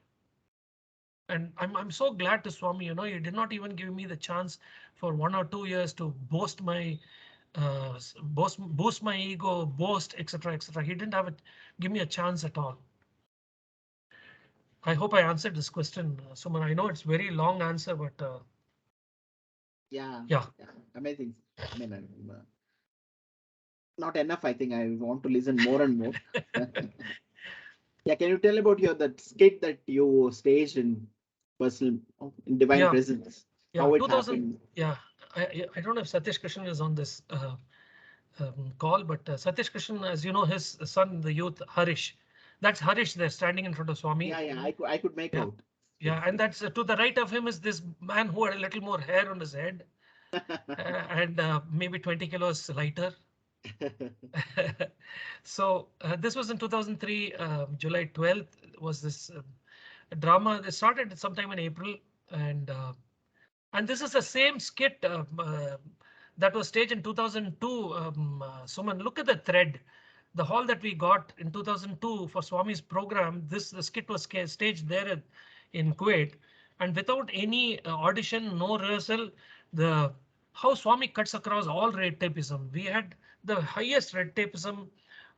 And I'm so glad to Swami, he did not even give me the chance for 1 or 2 years to boast my boost my ego, boast, etc., etc. He didn't give me a chance at all. I hope I answered this question, Suman. I know it's very long answer, but Yeah. yeah. Amazing. I mean, not enough. I think I want to listen more and more. Yeah, can you tell about that skit that you staged in personal in Divine Presence? Yeah, How it 2000. happened? Yeah, I don't know if Satish Krishnan is on this call, but Satish Krishnan, as you know, his son, the youth Harish. That's Harish there standing in front of Swami. Yeah, I could make out. Yeah, and that's to the right of him is this man who had a little more hair on his head and maybe 20 kilos lighter. So this was in 2003, July 12th was this drama. They started sometime in April, and this is the same skit that was staged in 2002. Suman, look at the thread. The hall that we got in 2002 for Swami's program, the skit was staged there in Kuwait, and without any audition, no rehearsal, how Swami cuts across all red tapeism. We had the highest red tapeism.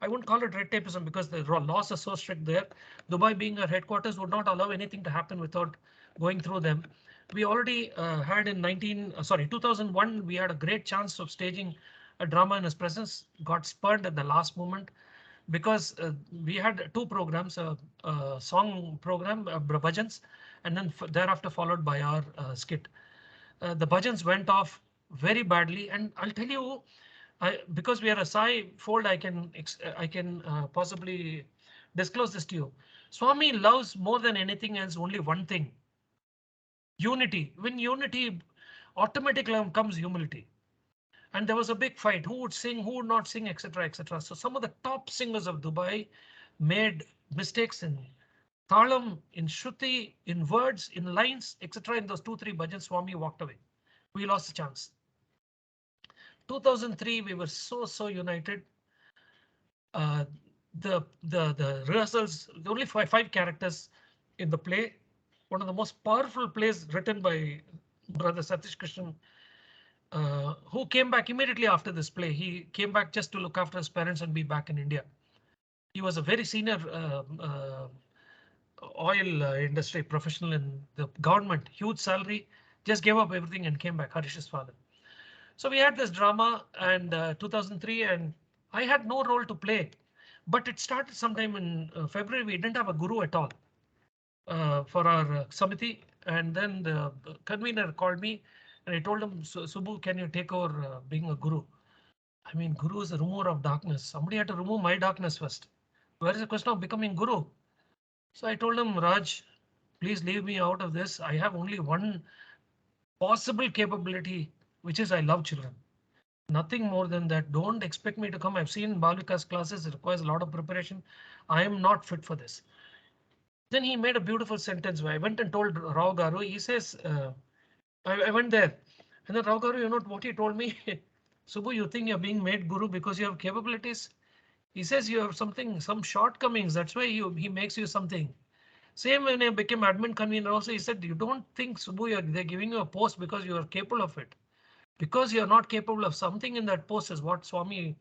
I wouldn't call it red tapeism because the laws are so strict there. Dubai being our headquarters would not allow anything to happen without going through them. We already had in 2001, we had a great chance of staging a drama in his presence, got spurned at the last moment because we had two programs, a song program, bhajans, and then thereafter followed by our skit. The bhajans went off very badly, and I'll tell you, because we are a Sai fold, I can possibly disclose this to you. Swami loves more than anything else only one thing: unity. When unity, automatically comes humility. And there was a big fight: who would sing, who would not sing, etc., etc. So some of the top singers of Dubai made mistakes in talam, in shruti, in words, in lines, etc. In those 2-3 bhajans, Swami walked away. We lost the chance. 2003, we were so united. The rehearsals, only five characters. in the play, one of the most powerful plays written by Brother Satish Krishnan, who came back immediately after this play. He came back just to look after his parents and be back in India. He was a very senior oil industry professional in the government, huge salary, just gave up everything and came back, Harish's father. So we had this drama and 2003, and I had no role to play, but it started sometime in February. We didn't have a guru at all for our Samiti, and then the convener called me and I told him, Subbu, can you take over being a guru? I mean, guru is a remover of darkness. Somebody had to remove my darkness first. Where is the question of becoming guru? So I told him, Raj, please leave me out of this. I have only one possible capability, which is I love children. Nothing more than that. Don't expect me to come. I've seen Balvika's classes. It requires a lot of preparation. I am not fit for this. Then he made a beautiful sentence where I went and told Rao Garu. He says, I went there. And then Rao Garu, you know what he told me? Subbu, you think you're being made guru because you have capabilities? He says you have something, some shortcomings. That's why he makes you something. Same when I became admin convener also, he said, you don't think, Subbu, they're giving you a post because you are capable of it. Because you're not capable of something in that post is what Swami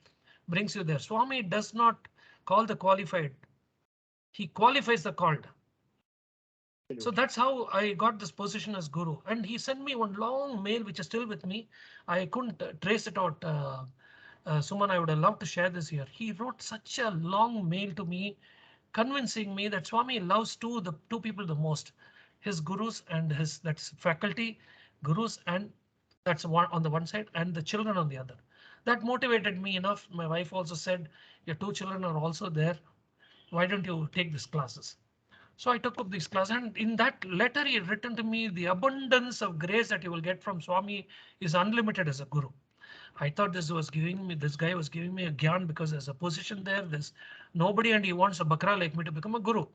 brings you there. Swami does not call the qualified. He qualifies the called. So that's how I got this position as guru. And he sent me one long mail, which is still with me. I couldn't trace it out. Suman, I would have loved to share this here. He wrote such a long mail to me, convincing me that Swami loves the two people the most, his gurus and his that's faculty, gurus, and that's one on the one side, and the children on the other. That motivated me enough. My wife also said, your two children are also there. Why don't you take these classes? So I took up these classes, and in that letter he had written to me, the abundance of grace that you will get from Swami is unlimited as a guru. I thought this guy was giving me a gyan because there's a position there, there's nobody, and he wants a bakra like me to become a guru.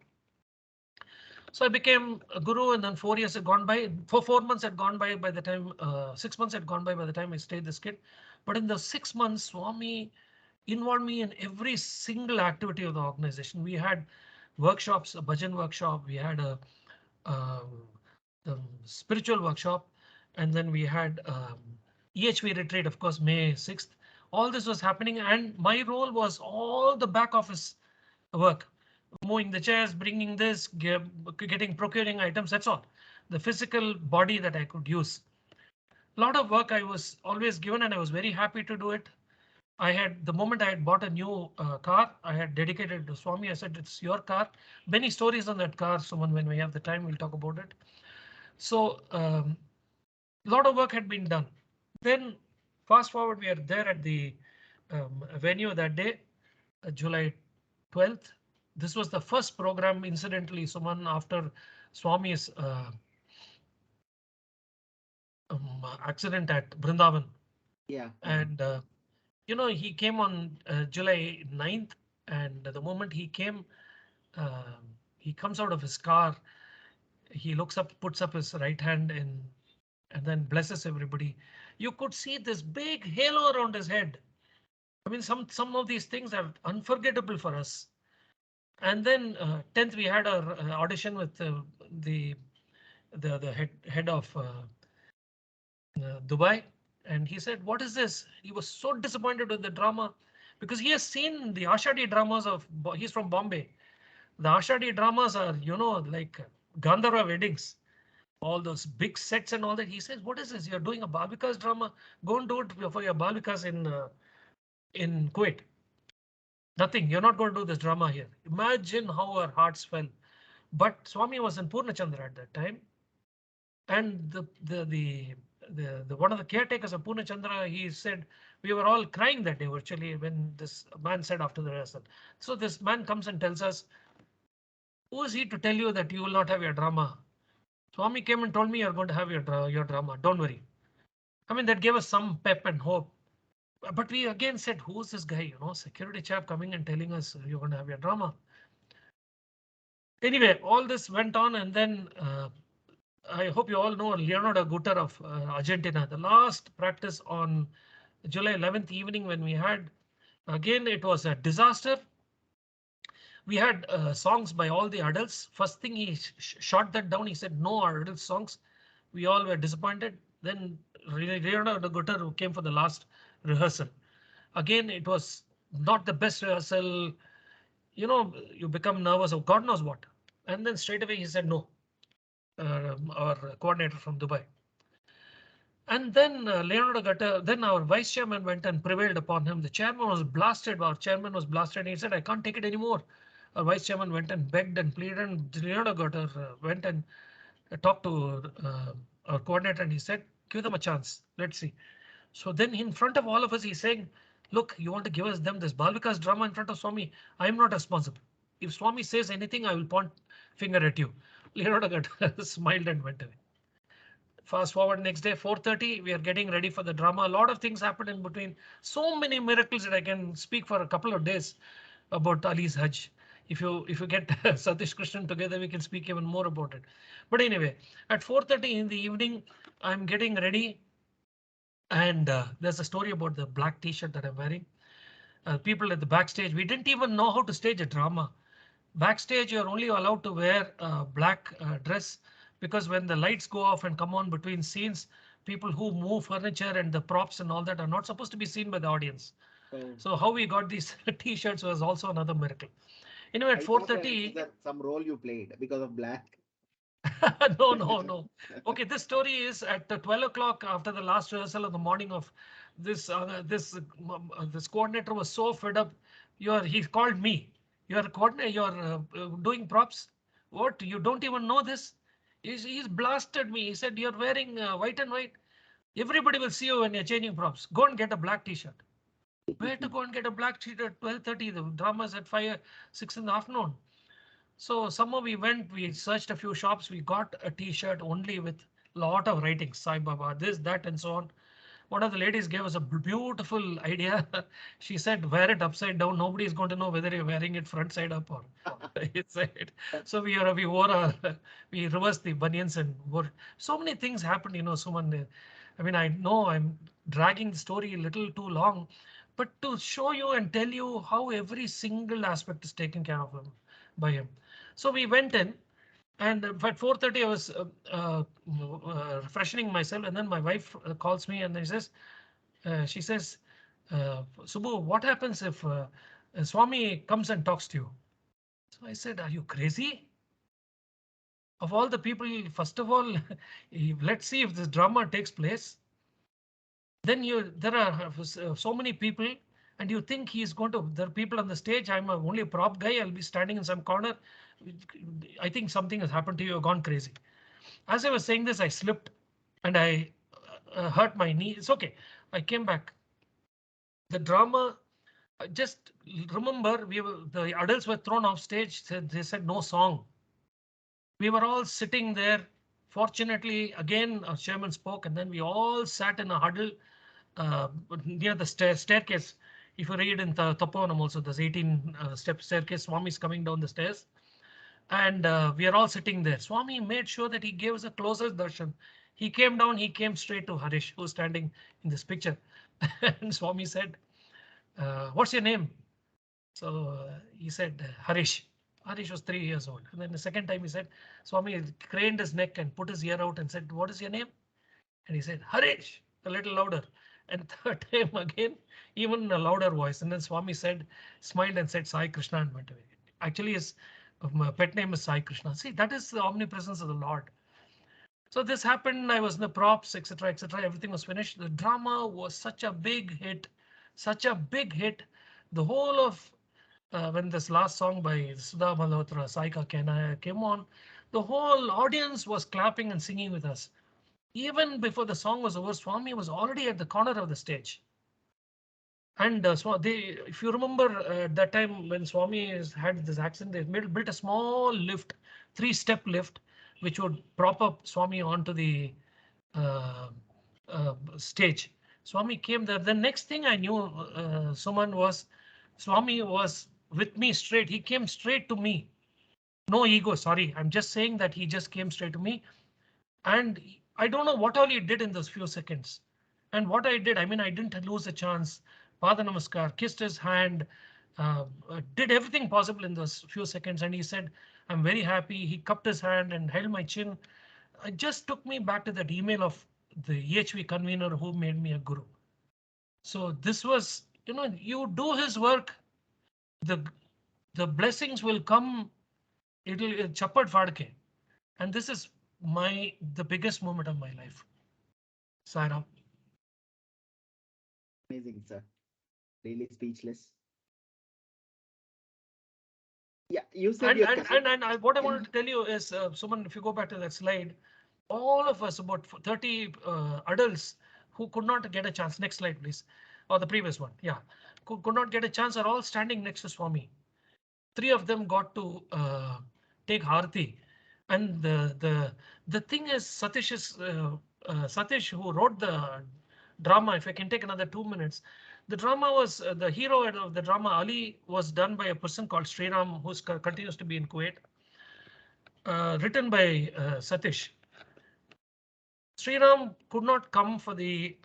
So I became a guru, and then 4 years had gone by. For 4 months had gone by the time, 6 months had gone by the time I stayed this kid. But in the 6 months, Swami involved me in every single activity of the organization. We had workshops, a bhajan workshop, we had a spiritual workshop, and then we had EHV retreat, of course, May 6th. All this was happening, and my role was all the back office work, moving the chairs, bringing this, procuring items, that's all. The physical body that I could use. A lot of work I was always given, and I was very happy to do it. The moment I had bought a new car, I had dedicated to Swami. I said, it's your car. Many stories on that car. So when we have the time, we'll talk about it. So a lot of work had been done. Then fast forward, we are there at the venue that day, July 12th. This was the first program, incidentally, Suman, after Swami's accident at Brindavan. Yeah. And you know, he came on July 9th, and the moment he came, he comes out of his car, he looks up, puts up his right hand in, and then blesses everybody. You could see this big halo around his head. I mean, some of these things are unforgettable for us. And then 10th, we had our audition with the head of Dubai. And he said, what is this? He was so disappointed with the drama because he has seen the Ashadi dramas he's from Bombay. The Ashadi dramas are, you know, like Gandharva weddings, all those big sets and all that. He says, what is this? You're doing a Balvikas drama. Go and do it for your Balvikas in Kuwait. Nothing. You're not going to do this drama here. Imagine how our hearts fell. But Swami was in Purnachandra at that time. And the one of the caretakers of Purnachandra, he said, we were all crying that day virtually when this man said after the rehearsal. So this man comes and tells us, who is he to tell you that you will not have your drama? Swami came and told me you're going to have your drama. Don't worry. I mean, that gave us some pep and hope. But we again said, who's this guy? You know, security chap coming and telling us you're going to have your drama. Anyway, all this went on, and then I hope you all know Leonardo Guter of Argentina. The last practice on July 11th evening when we had, again, it was a disaster. We had songs by all the adults. First thing he shot that down. He said no adult songs. We all were disappointed. Then Leonardo Gutter, who came for the last rehearsal. Again, it was not the best rehearsal. You become nervous or God knows what. And then straight away he said no. Our coordinator from Dubai. And then Leonardo Gutter, then our vice chairman went and prevailed upon him. The chairman was blasted. Our chairman was blasted. And he said, I can't take it anymore. Our vice chairman went and begged and pleaded. And Leonardo Gutter went and talked to our coordinator and he said, give them a chance. Let's see. So then in front of all of us, he's saying, look, you want to give us them this Balvika's drama in front of Swami? I am not responsible. If Swami says anything, I will point finger at you. Leonardo Gutter smiled and went away. Fast forward next day, 4:30, we are getting ready for the drama. A lot of things happened in between. So many miracles that I can speak for a couple of days about Ali's Hajj. If you get Satish Krishnan together, we can speak even more about it. But anyway, at 4:30 in the evening, I'm getting ready. And there's a story about the black t-shirt that I'm wearing. People at the backstage, we didn't even know how to stage a drama. Backstage, you're only allowed to wear a black dress because when the lights go off and come on between scenes, people who move furniture and the props and all that are not supposed to be seen by the audience. Oh. So how we got these t-shirts was also another miracle. Anyway, at I thought 4:30, that some role you played because of black. no. Okay, this story is at 12 o'clock after the last rehearsal of the morning of this coordinator was so fed up. He called me. You're coordinator. You're doing props. What? You don't even know this? He's blasted me. He said you're wearing white and white. Everybody will see you when you're changing props. Go and get a black t-shirt. Where to go and get a black t-shirt at 12:30? The drama's at 5, 6 in the afternoon. So somehow we searched a few shops, we got a t-shirt only with lot of writing, Sai Baba, this, that, and so on. One of the ladies gave us a beautiful idea. She said, wear it upside down. Nobody is going to know whether you're wearing it front side up or inside. So we reversed the bunions and wore. So many things happened, Suman. I mean, I know I'm dragging the story a little too long, but to show you and tell you how every single aspect is taken care of by him. So we went in, and at 4:30 I was freshening myself, and then my wife calls me and she says, Subbu, what happens if Swami comes and talks to you? So I said, are you crazy? Of all the people, first of all, let's see if this drama takes place. Then there are so many people, and you think he's going to, there are people on the stage. I'm only a prop guy. I'll be standing in some corner. I think something has happened to you. You've gone crazy. As I was saying this, I slipped and I hurt my knee. It's okay. I came back. The drama, just remember, the adults were thrown off stage. They said no song. We were all sitting there. Fortunately, again, our chairman spoke, and then we all sat in a huddle uh, near the staircase. If you read in the Tapovanam also, there's 18 step staircase. Swami is coming down the stairs. And we are all sitting there. Swami made sure that he gave us a closer darshan. He came down, he came straight to Harish, who's standing in this picture. And Swami said, what's your name? So he said, Harish. Harish was 3 years old. And then the second time he said, Swami craned his neck and put his ear out and said, what is your name? And he said, Harish, a little louder. And third time again, even a louder voice. And then Swami said, smiled and said, Sai Krishna, and went away. Actually, his pet name is Sai Krishna. See, that is the omnipresence of the Lord. So this happened. I was in the props, etc., etc. Everything was finished. The drama was such a big hit, such a big hit. The whole of when this last song by Sudha Malhotra, Saika Kena, came on, the whole audience was clapping and singing with us. Even before the song was over, Swami was already at the corner of the stage. And if you remember that time when Swami had this accident, they built a small lift, 3-step lift, which would prop up Swami onto the stage. Swami came there. The next thing I knew, Suman, was Swami was with me straight. He came straight to me. No ego, sorry. I'm just saying that he just came straight to me. And I don't know what all he did in those few seconds. And what I did, I mean, I didn't lose a chance. Pada Namaskar, kissed his hand, did everything possible in those few seconds. And he said, I'm very happy. He cupped his hand and held my chin. It just took me back to that email of the EHV convener who made me a guru. So this was, you do his work, the the blessings will come. It'll chapad fadke. And this is the biggest moment of my life. Sairam. Amazing, sir. Really speechless. Yeah, you said And your and cousin. and, and what I wanted to tell you is, Suman, if you go back to that slide, all of us, about 30 adults who could not get a chance. Next slide, please. Or the previous one. Yeah. Could not get a chance are all standing next to Swami. 3 of them got to take Harati. And the thing is, Satish, who wrote the drama, if I can take another 2 minutes, the drama was the hero of the drama, Ali, was done by a person called Sri.R who continues to be in Kuwait, written by Satish. Sri.R could not come for the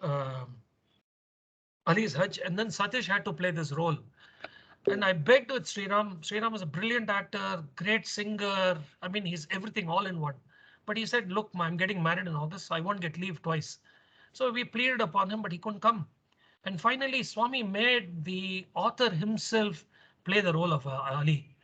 Ali's Hajj, and then Satish had to play this role. And I begged with Sri.R. Sri.R is a brilliant actor, great singer. I mean, he's everything all in one. But he said, look, I'm getting married in August, so I won't get leave twice. So we pleaded upon him, but he couldn't come. And finally, Swami made the author himself play the role of Ali.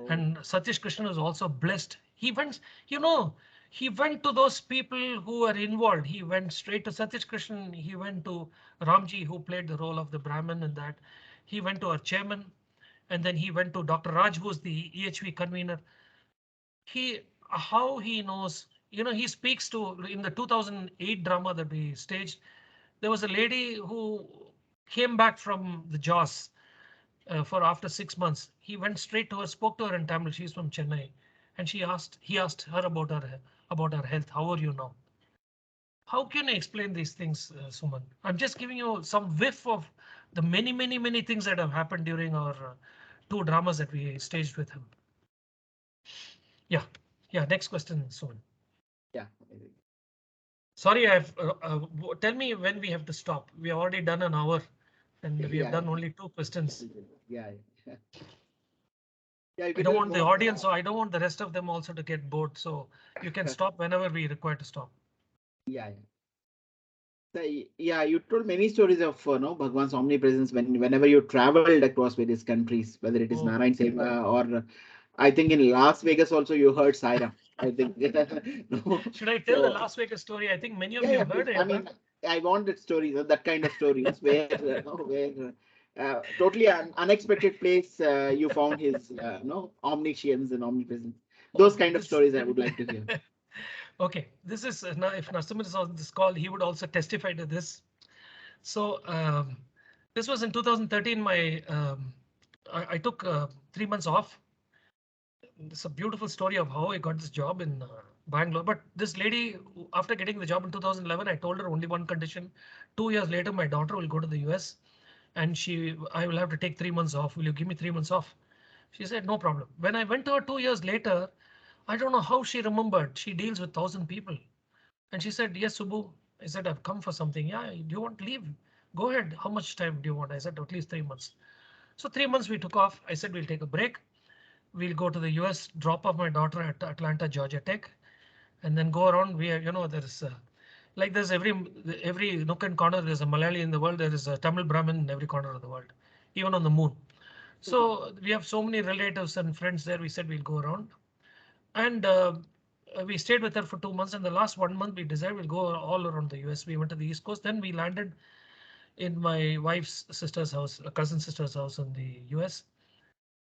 And Satish Krishnan was also blessed. He went, he went to those people who were involved. He went straight to Satish Krishnan. He went to Ramji, who played the role of the Brahmin in that. He went to our chairman. And then he went to Dr. Raj, who's the EHV convener. How he knows, he speaks to, in the 2008 drama that we staged, there was a lady who came back from the Jaws for after 6 months. He went straight to her, spoke to her in Tamil. She's from Chennai. And he asked her about her health. How are you now? How can I explain these things, Suman? I'm just giving you some whiff of the many, many, many things that have happened during our 2 dramas that we staged with him. Yeah. Next question, Suman. Yeah. Sorry, tell me when we have to stop. We have already done an hour, and we have done only 2 questions. Yeah. I don't want the audience, so I don't want the rest of them also to get bored. So you can stop whenever we require to stop. Yeah. Yeah, you told many stories of Bhagwan's omnipresence whenever you traveled across various countries, whether it is Narayan Seva or I think in Las Vegas also you heard Saira. I think. No. Should I tell the Las Vegas story? I think many of you heard it. I mean, I wanted stories, that kind of stories where totally unexpected place you found his omniscience and omnipresence. Those kind of stories I would like to hear. Okay, this is now if Narasimhan is on this call, he would also testify to this. So this was in 2013. I took 3 months off. It's a beautiful story of how I got this job in Bangalore. But this lady, after getting the job in 2011, I told her only one condition. 2 years later, my daughter will go to the US, and I will have to take 3 months off. Will you give me 3 months off? She said, no problem. When I went to her 2 years later, I don't know how she remembered. She deals with 1,000 people. And she said, yes, Subbu. I said, I've come for something. Yeah, do you want leave? Go ahead. How much time do you want? I said, at least 3 months. So 3 months we took off. I said, we'll take a break. We'll go to the US, drop off my daughter at Atlanta, Georgia Tech, and then go around. There's like there's every nook and corner. There's a Malayali in the world. There is a Tamil Brahmin in every corner of the world, even on the moon. So we have so many relatives and friends there. We said we'll go around, and we stayed with her for 2 months. And the last 1 month we decided we'll go all around the US. We went to the East Coast. Then we landed in my wife's sister's house, a cousin sister's house in the US.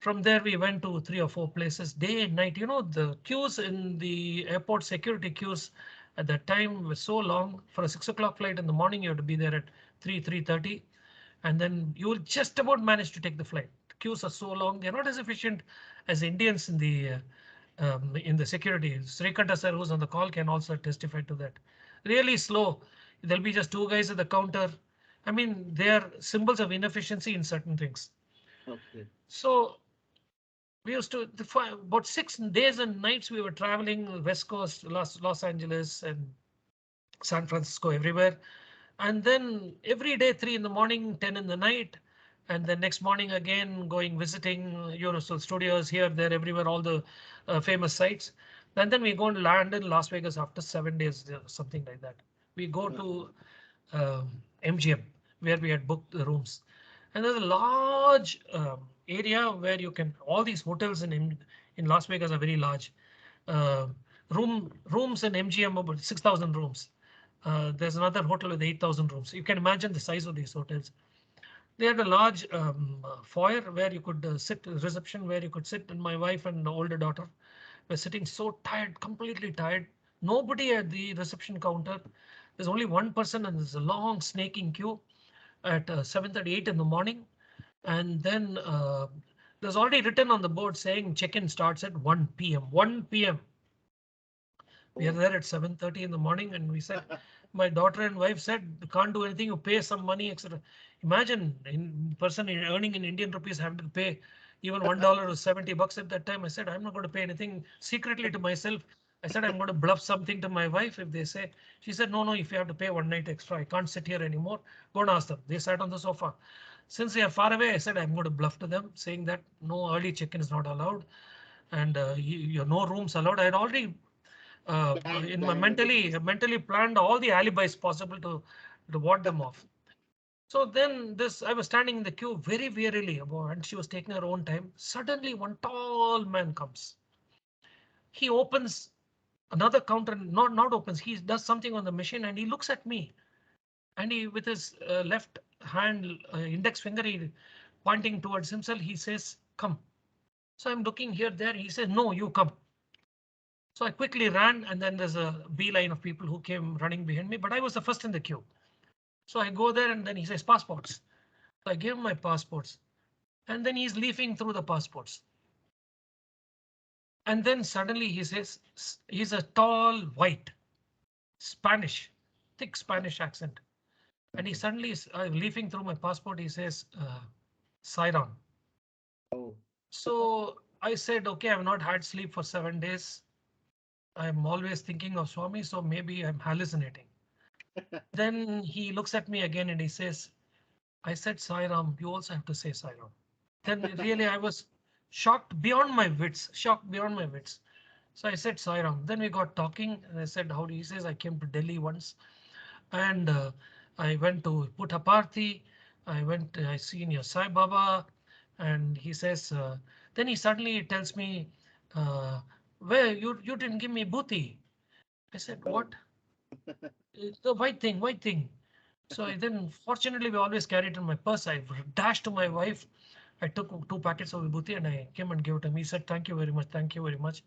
From there, we went to 3 or 4 places, day and night. The queues in the airport, security queues at that time were so long. For a 6 o'clock flight in the morning, you have to be there at 3:30. And then you will just about manage to take the flight. The queues are so long. They're not as efficient as Indians in the security. Srikanta sir, who's on the call, can also testify to that. Really slow. There'll be just 2 guys at the counter. I mean, they are symbols of inefficiency in certain things. Okay. So we used to, about 6 days and nights we were traveling West Coast, Los Angeles and San Francisco, everywhere. And then every day, 3 in the morning, 10 in the night, And then next morning again going visiting Universal Studios here, there, everywhere, all the famous sites. And then we go and land in Las Vegas after 7 days, something like that. We go to MGM where we had booked the rooms, and there's a large area where you can. All these hotels in Las Vegas are very large. Uh, rooms in MGM about 6,000 rooms. There's another hotel with 8,000 rooms. You can imagine the size of these hotels. They had a large foyer where you could sit, reception where you could sit, and my wife and the older daughter were sitting so tired, completely tired. Nobody at the reception counter. There's only one person, and there's a long snaking queue at 7:38 in the morning. And then there's already written on the board saying check-in starts at 1 p.m. 1 p.m. We are Oh. there at 7:30 in the morning, and we said, my daughter and wife said, can't do anything, you pay some money, etc. Imagine in person earning in Indian rupees having to pay even $1 or $70 at that time. I said, I'm not going to pay anything secretly to myself. I said, I'm going to bluff something to my wife if they say. She said, no, no, if you have to pay one night extra, I can't sit here anymore. Go and ask them. They sat on the sofa. Since they are far away, I said, I'm going to bluff to them, saying that no early check-in is not allowed, and no rooms allowed. I had already in my Plan everything. mentally planned all the alibis possible to ward them off. So then this, I was standing in the queue very wearily about, and she was taking her own time. Suddenly one tall man comes. He opens another counter, not opens, he does something on the machine, and he looks at me, and he with his left hand index finger he pointing towards himself, he says, come. So I'm looking here, there, he says, no, you come. So I quickly ran, and then there's a beeline of people who came running behind me, but I was the first in the queue. So I go there, and then he says passports. So I gave him my passports, and then he's leafing through the passports. And then suddenly he says, he's a tall, white, Spanish, thick Spanish accent. And he suddenly is leafing through my passport. He says, Sairam. Oh. So I said, okay, I've not had sleep for 7 days. I'm always thinking of Swami, so maybe I'm hallucinating. Then he looks at me again and he says, I said Sairam, you also have to say Sairam. Then really I was shocked beyond my wits, shocked beyond my wits. So I said Sairam. Then we got talking and I said, how do you? He says, I came to Delhi once and I went to puttaparthi. I seen your Sai Baba, and he says, then he suddenly tells me, uh, where you didn't give me booty. I said, Oh. what? The white thing, white thing. So I then, fortunately, we always carry it in my purse. I dashed to my wife. I took 2 packets of vibhuti and I came and gave it to him. He said, thank you very much. Thank you very much.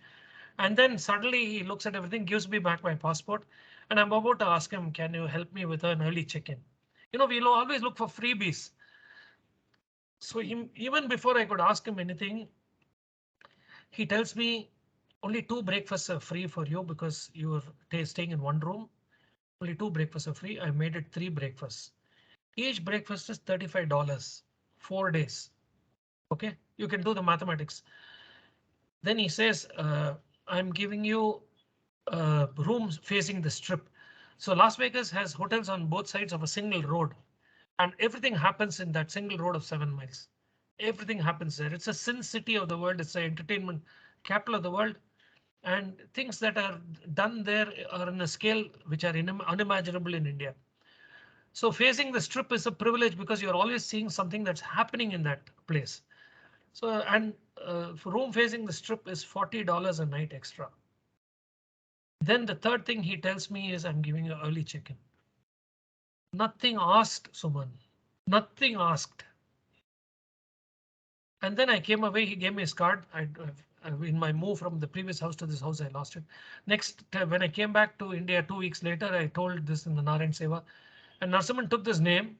And then suddenly he looks at everything, gives me back my passport. And I'm about to ask him, can you help me with an early check-in? We'll always look for freebies. So even before I could ask him anything, he tells me only 2 breakfasts are free for you because you're staying in one room. Only 2 breakfasts are free. I made it 3 breakfasts. Each breakfast is $35, 4 days. OK, you can do the mathematics. Then he says, I'm giving you rooms facing the strip. So Las Vegas has hotels on both sides of a single road, and everything happens in that single road of 7 miles. Everything happens there. It's a sin city of the world. It's the entertainment capital of the world. And things that are done there are on a scale which are unimaginable in India. So facing the strip is a privilege because you're always seeing something that's happening in that place. So and for room facing the strip is $40 a night extra. Then the third thing he tells me is I'm giving you early check-in. Nothing asked, Suman. Nothing asked. And then I came away. He gave me his card. In my move from the previous house to this house, I lost it. Next, when I came back to India 2 weeks later, I told this in the Narayan Seva, and Narasimhan took this name.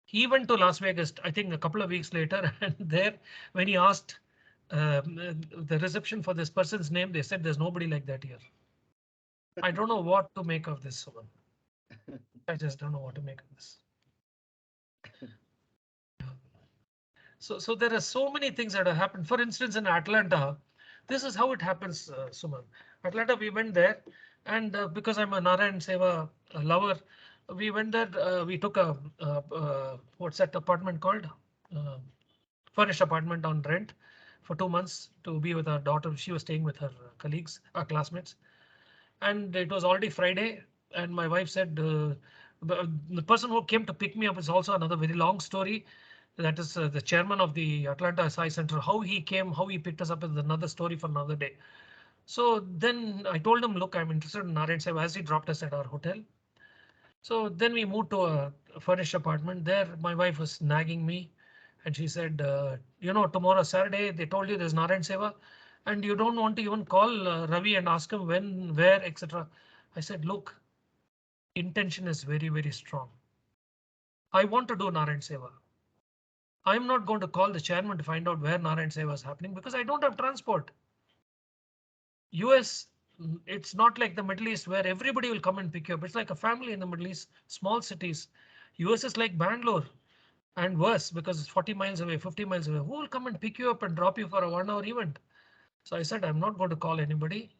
He went to Las Vegas, I think a couple of weeks later, and there, when he asked the reception for this person's name, they said there's nobody like that here. I don't know what to make of this one. I just don't know what to make of this. So there are so many things that have happened. For instance, in Atlanta, this is how it happens, Suman. Atlanta, we went there, and because I'm a Narayan Seva lover, we went there. We took a what's that apartment called? furnished apartment on rent for 2 months to be with her daughter. She was staying with her colleagues, classmates, and it was already Friday. And my wife said, the person who came to pick me up is also another very long story. That is the chairman of the Atlanta Sai Center. How he came, how he picked us up is another story for another day. So then I told him, look, I'm interested in Narayan Seva, as he dropped us at our hotel. So then we moved to a furnished apartment. There, my wife was nagging me, and she said, tomorrow Saturday, they told you there's Narayan Seva, and you don't want to even call Ravi and ask him when, where, etc. I said, look, intention is very, very strong. I want to do Narayan Seva. I'm not going to call the chairman to find out where Narayan Seva is happening because I don't have transport. US, it's not like the Middle East where everybody will come and pick you up. It's like a family in the Middle East, small cities. US is like Bangalore and worse because it's 40 miles away, 50 miles away. Who will come and pick you up and drop you for a 1 hour event? So I said, I'm not going to call anybody.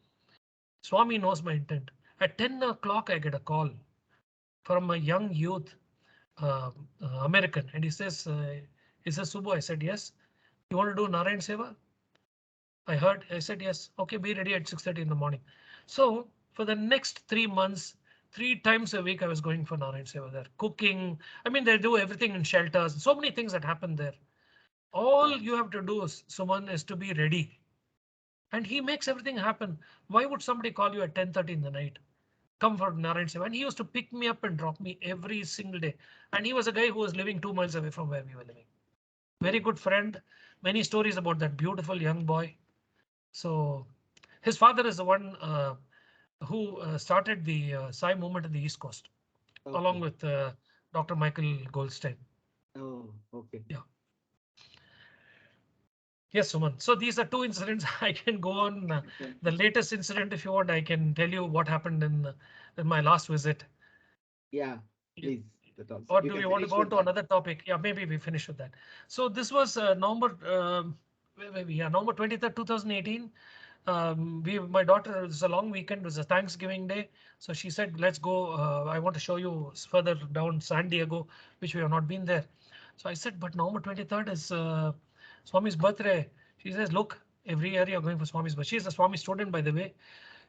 Swami knows my intent. At 10 o'clock, I get a call from a young youth, American. And he says, Subbu. I said, yes. You want to do Narayan Seva? I said, yes. Okay, be ready at 6:30 in the morning. So for the next 3 months, 3 times a week, I was going for Narayan Seva there, cooking. I mean, they do everything in shelters. So many things that happen there. All you have to do, Suman, is to be ready. And he makes everything happen. Why would somebody call you at 10:30 in the night? Come for Narayan Seva. And he used to pick me up and drop me every single day. And he was a guy who was living 2 miles away from where we were living. Very good friend. Many stories about that beautiful young boy. So his father is the one who started the Sai movement in the East Coast, along Okay. with Dr. Michael Goldstein. Oh, okay. Yeah. Yes, Suman. So these are two incidents. I can go on. The latest incident, if you want, I can tell you what happened in my last visit. Yeah, Y- please. That also. Or You do can we want to finish go on with to that. another topic? Yeah, maybe we finish with that. So this was November, maybe, yeah, November 23rd, 2018. My daughter, it was a long weekend, it was a Thanksgiving day. So she said, let's go. I want to show you further down San Diego, which we have not been there. So I said, but November 23rd is Swami's birthday. She says, look, every year you're going for Swami's birthday. She's a Swami student, by the way.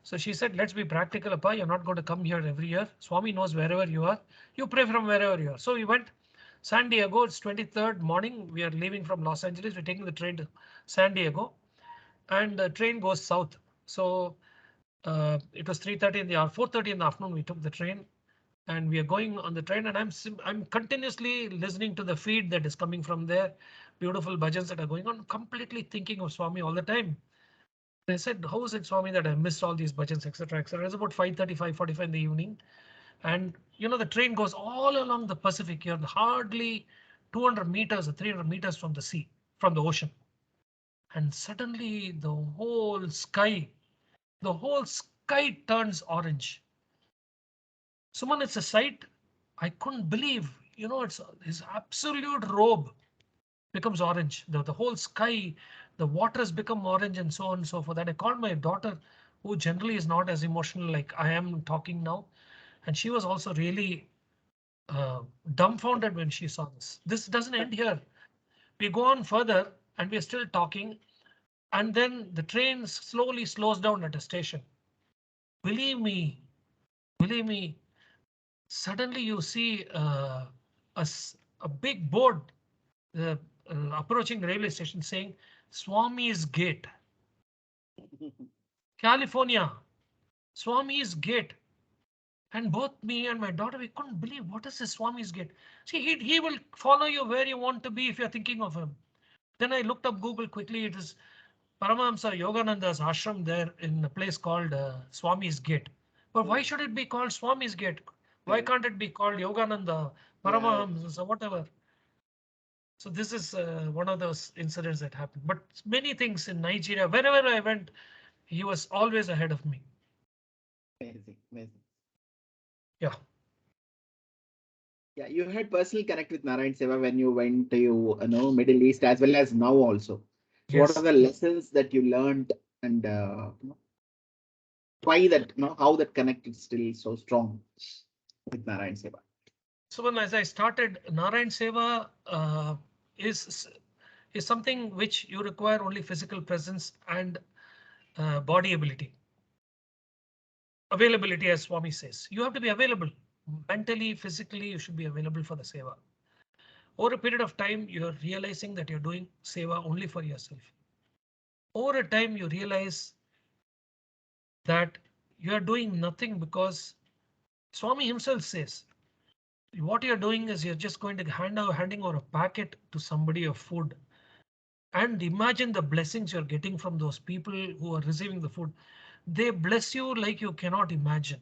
So she said, let's be practical, Appa. You're not going to come here every year. Swami knows wherever you are. You pray from wherever you are. So we went San Diego. It's 23rd morning. We are leaving from Los Angeles. We're taking the train to San Diego, and the train goes south. So it was 3:30 in the hour, 4:30 in the afternoon. We took the train, and we are going on the train. And I'm continuously listening to the feed that is coming from there. Beautiful bhajans that are going on. Completely thinking of Swami all the time. I said, how is it, Swami, that I missed all these bhajans, etc., etc. It's about 5:30, 5:45 in the evening. And the train goes all along the Pacific. You're hardly 200 meters or 300 meters from the sea, from the ocean. And suddenly the whole sky turns orange. Suman, it's a sight I couldn't believe. It's his absolute robe becomes orange. The whole sky, the waters become orange and so on and so forth. And I called my daughter, who generally is not as emotional like I am talking now. And she was also really dumbfounded when she saw this. This doesn't end here. We go on further and we're still talking. And then the train slowly slows down at a station. Believe me, believe me, suddenly you see a big board uh, approaching the railway station saying Swami's Gate, California, Swami's Gate. And both me and my daughter, we couldn't believe, what is this Swami's Gate? See, he will follow you where you want to be if you're thinking of him. Then I looked up Google quickly. It is Paramahamsa Yogananda's ashram there in a place called Swami's Gate. But why Oh, should it be called Swami's Gate? Why correct. can't it be called Yogananda, Yeah. Paramahamsa, whatever? So this is one of those incidents that happened. But many things in Nigeria, wherever I went, he was always ahead of me. Amazing. Amazing. Yeah. Yeah, you had personal connect with Narayan Seva when you went to Middle East as well as now also. So what are Yes. the lessons that you learned and why that how that connect is still so strong with Narayan Seva? So when as I started Narayan Seva, is something which you require only physical presence and body ability. Availability, as Swami says, you have to be available mentally, physically, you should be available for the seva. Over a period of time, you're realizing that you're doing seva only for yourself. Over a time, you realize that you are doing nothing, because Swami himself says what you're doing is you're just going to handing over a packet to somebody of food, and imagine the blessings you're getting from those people who are receiving the food. They bless you like you cannot imagine.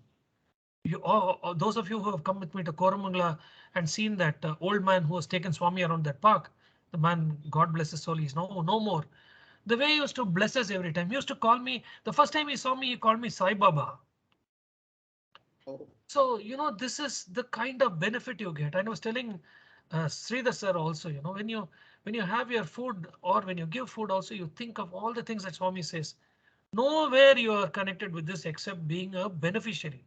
Those of you who have come with me to Koramangala and seen that old man who has taken Swami around that park, the man, God bless his soul, he's no more. The way he used to bless us every time, he used to call me, the first time he saw me, he called me Sai Baba. Oh. So, this is the kind of benefit you get. And I was telling Sri.R sir also, when you have your food, or when you give food also, you think of all the things that Swami says. Nowhere you are connected with this except being a beneficiary.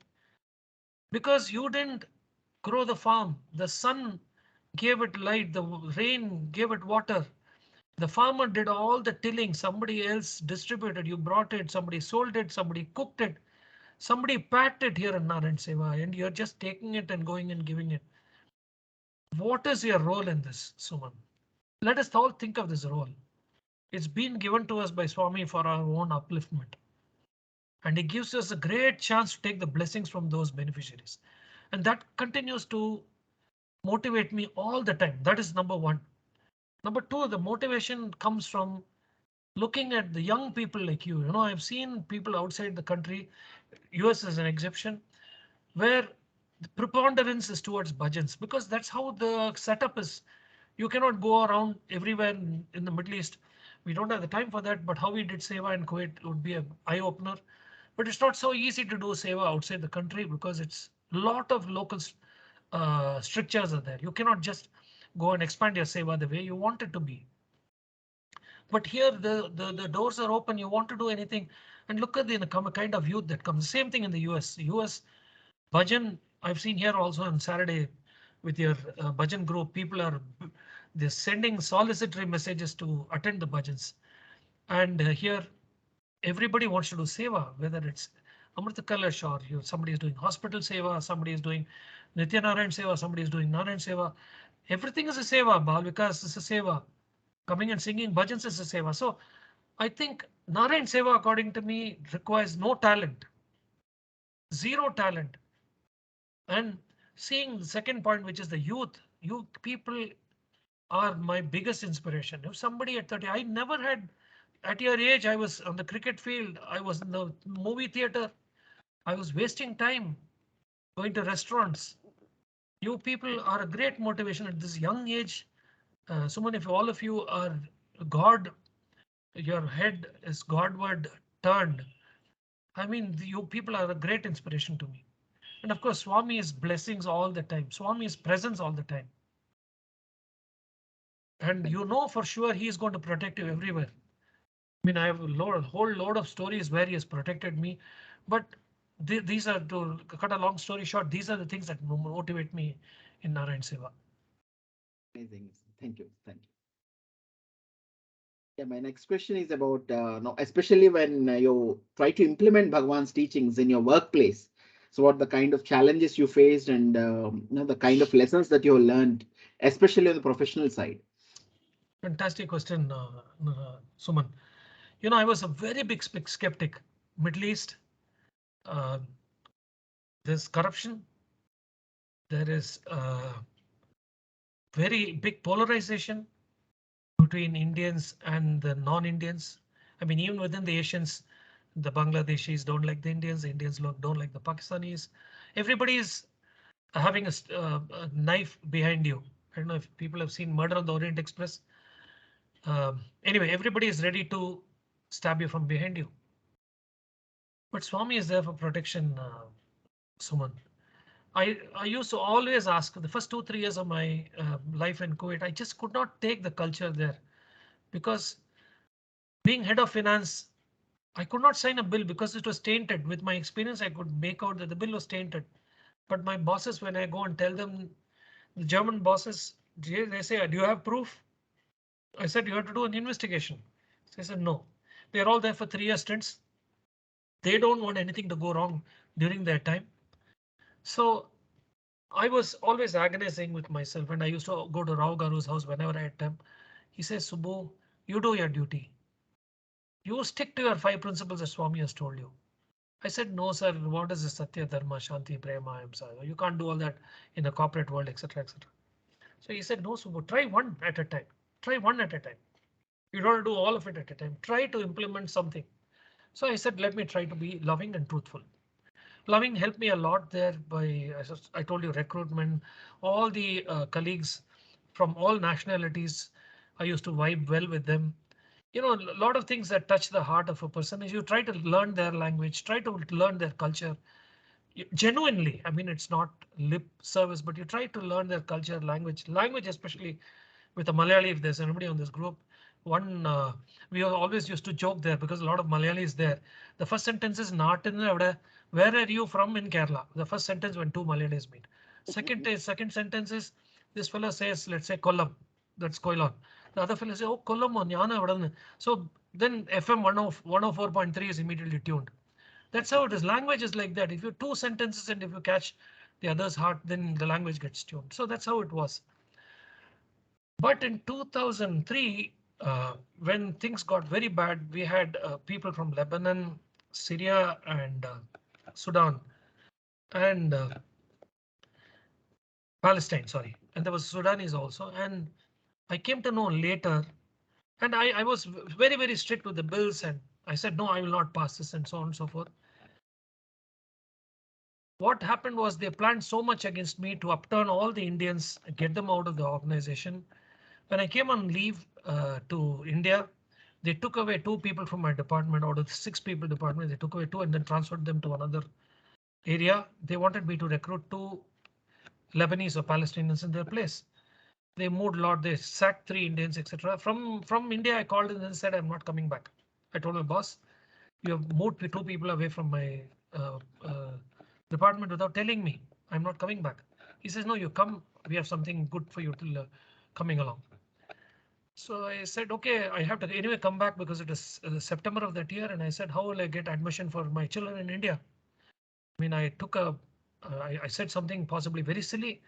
Because you didn't grow the farm. The sun gave it light, the rain gave it water. The farmer did all the tilling, somebody else distributed, you brought it, somebody sold it, somebody cooked it, somebody packed it here in Narayan Seva, and you're just taking it and going and giving it. What is your role in this, Suman? Let us all think of this role. It's been given to us by Swami for our own upliftment. And he gives us a great chance to take the blessings from those beneficiaries. And that continues to motivate me all the time. That is number one. Number two, the motivation comes from looking at the young people like you. I've seen people outside the country, US is an exception, where the preponderance is towards bhajans, because that's how the setup is. You cannot go around everywhere in the Middle East. We don't have the time for that, but how we did seva in Kuwait would be an eye opener. But it's not so easy to do seva outside the country, because it's a lot of local strictures are there. You cannot just go and expand your seva the way you want it to be. But here the doors are open. You want to do anything, and look at the kind of youth that comes. Same thing in the US. US bhajan, I've seen here also on Saturday with your bhajan group. People are they're sending solicitory messages to attend the bhajans, and here everybody wants to do seva, whether it's Amrita Kalash, or somebody is doing hospital seva, somebody is doing Nitya Narayan seva, somebody is doing Narayan seva. Everything is a seva. Bal Vikas is a seva. Coming and singing bhajans is a seva. So I think Narayan seva, according to me, requires no talent, zero talent. And seeing the second point, which is the youth people are my biggest inspiration. If somebody at 30, I never had, at your age, I was on the cricket field, I was in the movie theater, I was wasting time going to restaurants. You people are a great motivation at this young age. Suman, if all of you are God, your head is Godward turned. I mean, you people are a great inspiration to me. And of course, Swami is blessings all the time. Swami is presence all the time. And you know for sure he is going to protect you everywhere. I mean, I have a whole load of stories where he has protected me. But these are, to cut a long story short, these are the things that motivate me in Narayan Seva. Amazing. Thank you. Thank you. Yeah, my next question is about no, especially when you try to implement Bhagwan's teachings in your workplace. So, what the kind of challenges you faced, and the kind of lessons that you learned, especially on the professional side. Fantastic question, Suman. I was a very big skeptic. Middle East, uh, there's corruption. There is very big polarization between Indians and the non-Indians. I mean, even within the Asians, the Bangladeshis don't like the Indians don't like the Pakistanis. Everybody is having a knife behind you. I don't know if people have seen Murder on the Orient Express. Anyway, everybody is ready to stab you from behind you. But Swami is there for protection, Suman. I used to always ask, the first 2-3 years of my life in Kuwait, I just could not take the culture there, because being head of finance, I could not sign a bill because it was tainted. With my experience, I could make out that the bill was tainted. But my bosses, when I go and tell them, the German bosses, they say, do you have proof? I said, you have to do an investigation. So he said, no, they're all there for 3 year stints. They don't want anything to go wrong during their time. So I was always agonizing with myself, and I used to go to Rao Garu's house whenever I had time. He says, Subbu, you do your duty. You stick to your 5 principles that Swami has told you. I said, no, sir. What is this Satya, Dharma, Shanti, Prema, Ahimsa? You can't do all that in a corporate world, etc., etc. So he said, no, Subbu, try one at a time. Try one at a time. You don't do all of it at a time. Try to implement something. So I said, let me try to be loving and truthful. Loving helped me a lot there by, as I told you, recruitment, all the colleagues from all nationalities. I used to vibe well with them. You know, a lot of things that touch the heart of a person is you try to learn their language, try to learn their culture genuinely. I mean, it's not lip service, but you try to learn their culture, language, especially with a Malayali. If there's anybody on this group, one we always used to joke there because a lot of Malayalis there. The first sentence is not in the where are you from in Kerala? The first sentence when two Malayalis meet. Second sentence is this fellow says, let's say Kollam, that's Koilon. The other fellow says, oh Kollam on Yana Vadan. So then FM 104.3 is immediately tuned. That's how it is. Language is like that. If you two sentences and if you catch the other's heart, then the language gets tuned. So that's how it was. But in 2003, when things got very bad, we had people from Lebanon, Syria, and Sudan, and Palestine, sorry. And there was Sudanese also. And I came to know later, and I was very, very strict with the bills. And I said, no, I will not pass this and so on and so forth. What happened was they planned so much against me to upturn all the Indians, get them out of the organization. When I came on leave to India, they took away 2 people from my department out of the 6 people department. They took away 2 and then transferred them to another area. They wanted me to recruit 2 Lebanese or Palestinians in their place. They moved a lot. They sacked 3 Indians, etc. From India, I called and said, I'm not coming back. I told my boss, you have moved 2 people away from my uh, uh, department without telling me. I'm not coming back. He says, no, you come. We have something good for you to coming along. So I said, okay, I have to anyway come back because it is September of that year. And I said, how will I get admission for my children in India? I mean, I said something possibly very silly.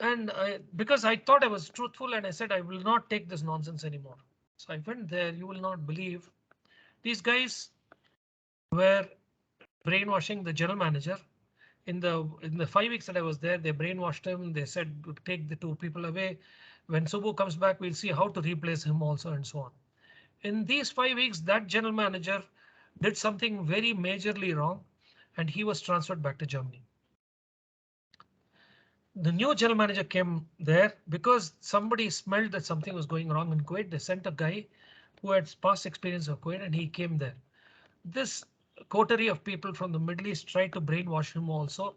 And because I thought I was truthful and I said, I will not take this nonsense anymore. So I went there. You will not believe these guys were brainwashing the general manager. In the 5 weeks that I was there, they brainwashed him. They said, take the 2 people away. When Subbu comes back, we'll see how to replace him also and so on. In these 5 weeks, that general manager did something very majorly wrong and he was transferred back to Germany. The new general manager came there because somebody smelled that something was going wrong in Kuwait. They sent a guy who had past experience of Kuwait and he came there. This coterie of people from the Middle East tried to brainwash him also.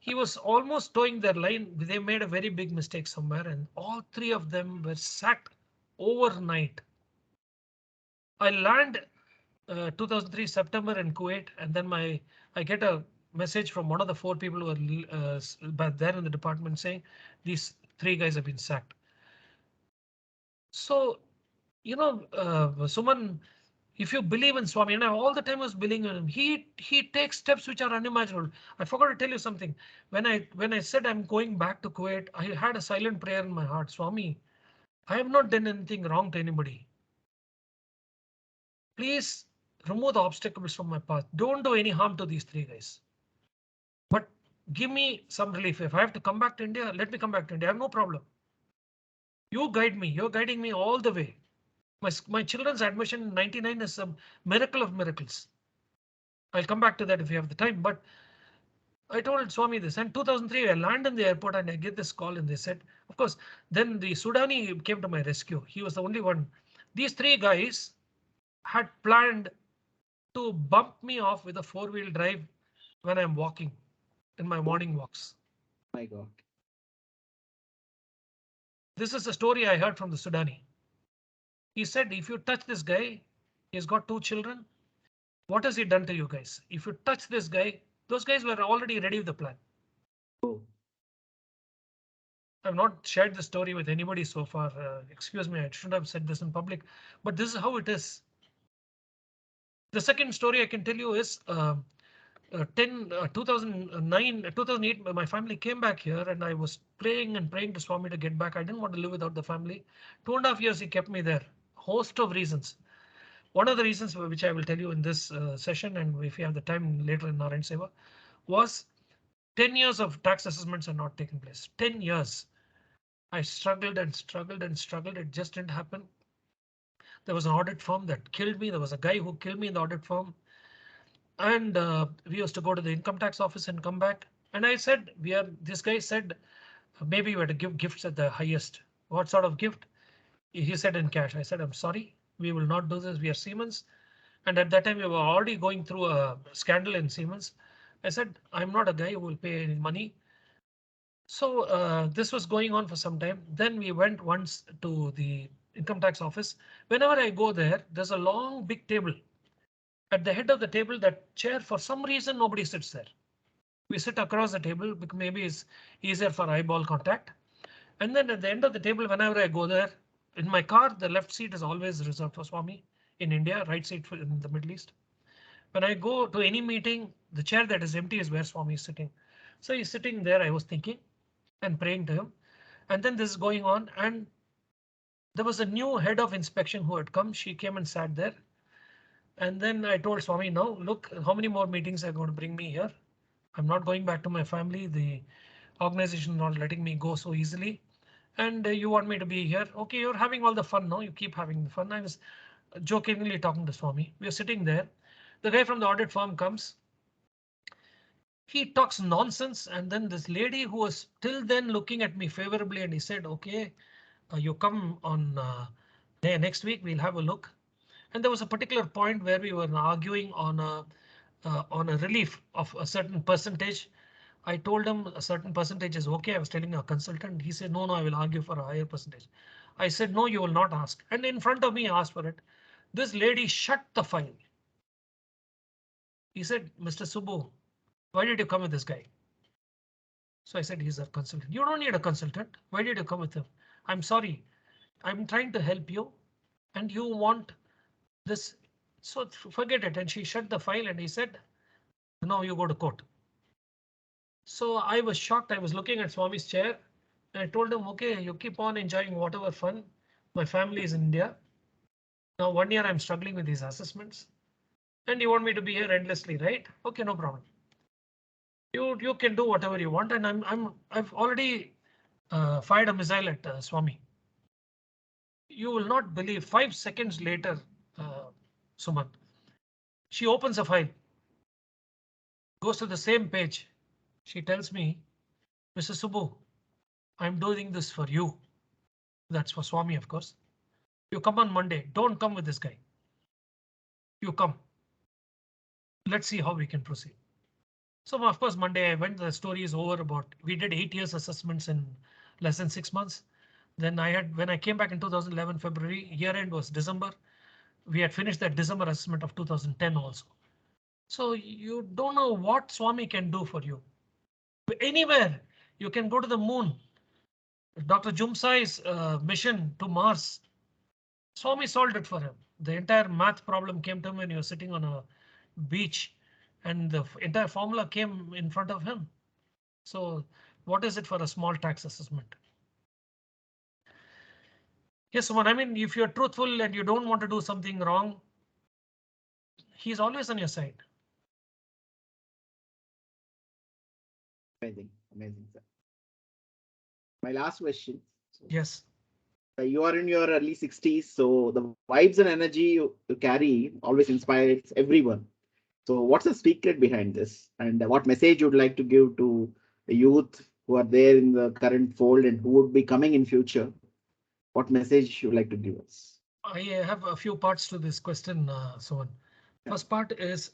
He was almost towing their line. They made a very big mistake somewhere and all 3 of them were sacked overnight. I land 2003 September in Kuwait, and then I get a message from one of the 4 people who are there in the department saying these 3 guys have been sacked. So, you know, Suman, if you believe in Swami, and I all the time was believing in him, he takes steps which are unimaginable. I forgot to tell you something. When I said I'm going back to Kuwait, I had a silent prayer in my heart. Swami, I have not done anything wrong to anybody. Please remove the obstacles from my path. Don't do any harm to these 3 guys. But give me some relief. If I have to come back to India, let me come back to India. I have no problem. You guide me. You're guiding me all the way. My children's admission in 99 is a miracle of miracles. I'll come back to that if you have the time. But I told Swami this. And 2003, I land in the airport and I get this call and they said, of course, then the Sudani came to my rescue. He was the only one. These 3 guys had planned to bump me off with a 4-wheel drive when I'm walking in my morning walks. My God. This is a story I heard from the Sudani. He said, if you touch this guy, he's got 2 children. What has he done to you guys? If you touch this guy, those guys were already ready with the plan. Oh. I've not shared the story with anybody so far. Excuse me, I shouldn't have said this in public, but this is how it is. The second story I can tell you is 2009, 2008, my family came back here and I was praying and praying to Swami to get back. I didn't want to live without the family. 2.5 years he kept me there. Host of reasons. One of the reasons which I will tell you in this session, and if you have the time later in Narayan Seva, was 10 years of tax assessments had not taken place. 10 years. I struggled and struggled and struggled. It just didn't happen. There was an audit firm that killed me. There was a guy who killed me in the audit firm. And we used to go to the income tax office and come back. And I said, this guy said, maybe we had to give gifts at the highest. What sort of gift? He said in cash. I said, I'm sorry, we will not do this. We are Siemens. And at that time, we were already going through a scandal in Siemens. I said, I'm not a guy who will pay any money. So this was going on for some time. Then we went once to the income tax office. Whenever I go there, there's a long, big table. At the head of the table, that chair, for some reason, nobody sits there. We sit across the table because maybe it's easier for eyeball contact. And then at the end of the table, whenever I go there, in my car, the left seat is always reserved for Swami. In India, right seat for in the Middle East. When I go to any meeting, the chair that is empty is where Swami is sitting. So he's sitting there, I was thinking and praying to him. And then this is going on, and there was a new head of inspection who had come. She came and sat there. And then I told Swami, now look, how many more meetings are going to bring me here? I'm not going back to my family. The organization is not letting me go so easily. And you want me to be here? Okay, you're having all the fun now. You keep having the fun. I was jokingly talking to Swami. We are sitting there. The guy from the audit firm comes. He talks nonsense. And then this lady who was till then looking at me favorably, and he said, OK, you come on next week. We'll have a look. And there was a particular point where we were arguing on a relief of a certain percentage. I told him a certain percentage is OK. I was telling a consultant. He said, no, I will argue for a higher percentage. I said, no, you will not ask. And in front of me, asked for it. This lady shut the file. He said, Mr. Subbu, why did you come with this guy? So I said, he's a consultant. You don't need a consultant. Why did you come with him? I'm sorry. I'm trying to help you. And you want this. So forget it. And she shut the file and he said, no, you go to court. So I was shocked. I was looking at Swami's chair and I told him, OK, you keep on enjoying whatever fun. My family is in India. Now 1 year I'm struggling with these assessments and you want me to be here endlessly, right? OK, no problem. You can do whatever you want. And I've already fired a missile at Swami. You will not believe 5 seconds later, Suman, she opens a file, goes to the same page. She tells me, Mr. Subbu, I'm doing this for you. That's for Swami, of course. You come on Monday. Don't come with this guy. You come. Let's see how we can proceed. So of course, Monday I went. The story is over. We did 8 years assessments in less than 6 months. Then when I came back in 2011 February, year end was December. We had finished that December assessment of 2010 also. So you don't know what Swami can do for you. Anywhere you can go to the moon. Dr. Jumsai's mission to Mars. Swami solved it for him. The entire math problem came to him when he was sitting on a beach and the entire formula came in front of him. So what is it for a small tax assessment? Yes, Suman, I mean, if you're truthful and you don't want to do something wrong, he's always on your side. Amazing, amazing, sir. My last question. Yes. You are in your early 60s, so the vibes and energy you carry always inspires everyone. So what's the secret behind this? And what message you'd like to give to the youth who are there in the current fold and who would be coming in future? What message you'd like to give us? I have a few parts to this question, Suman. First part is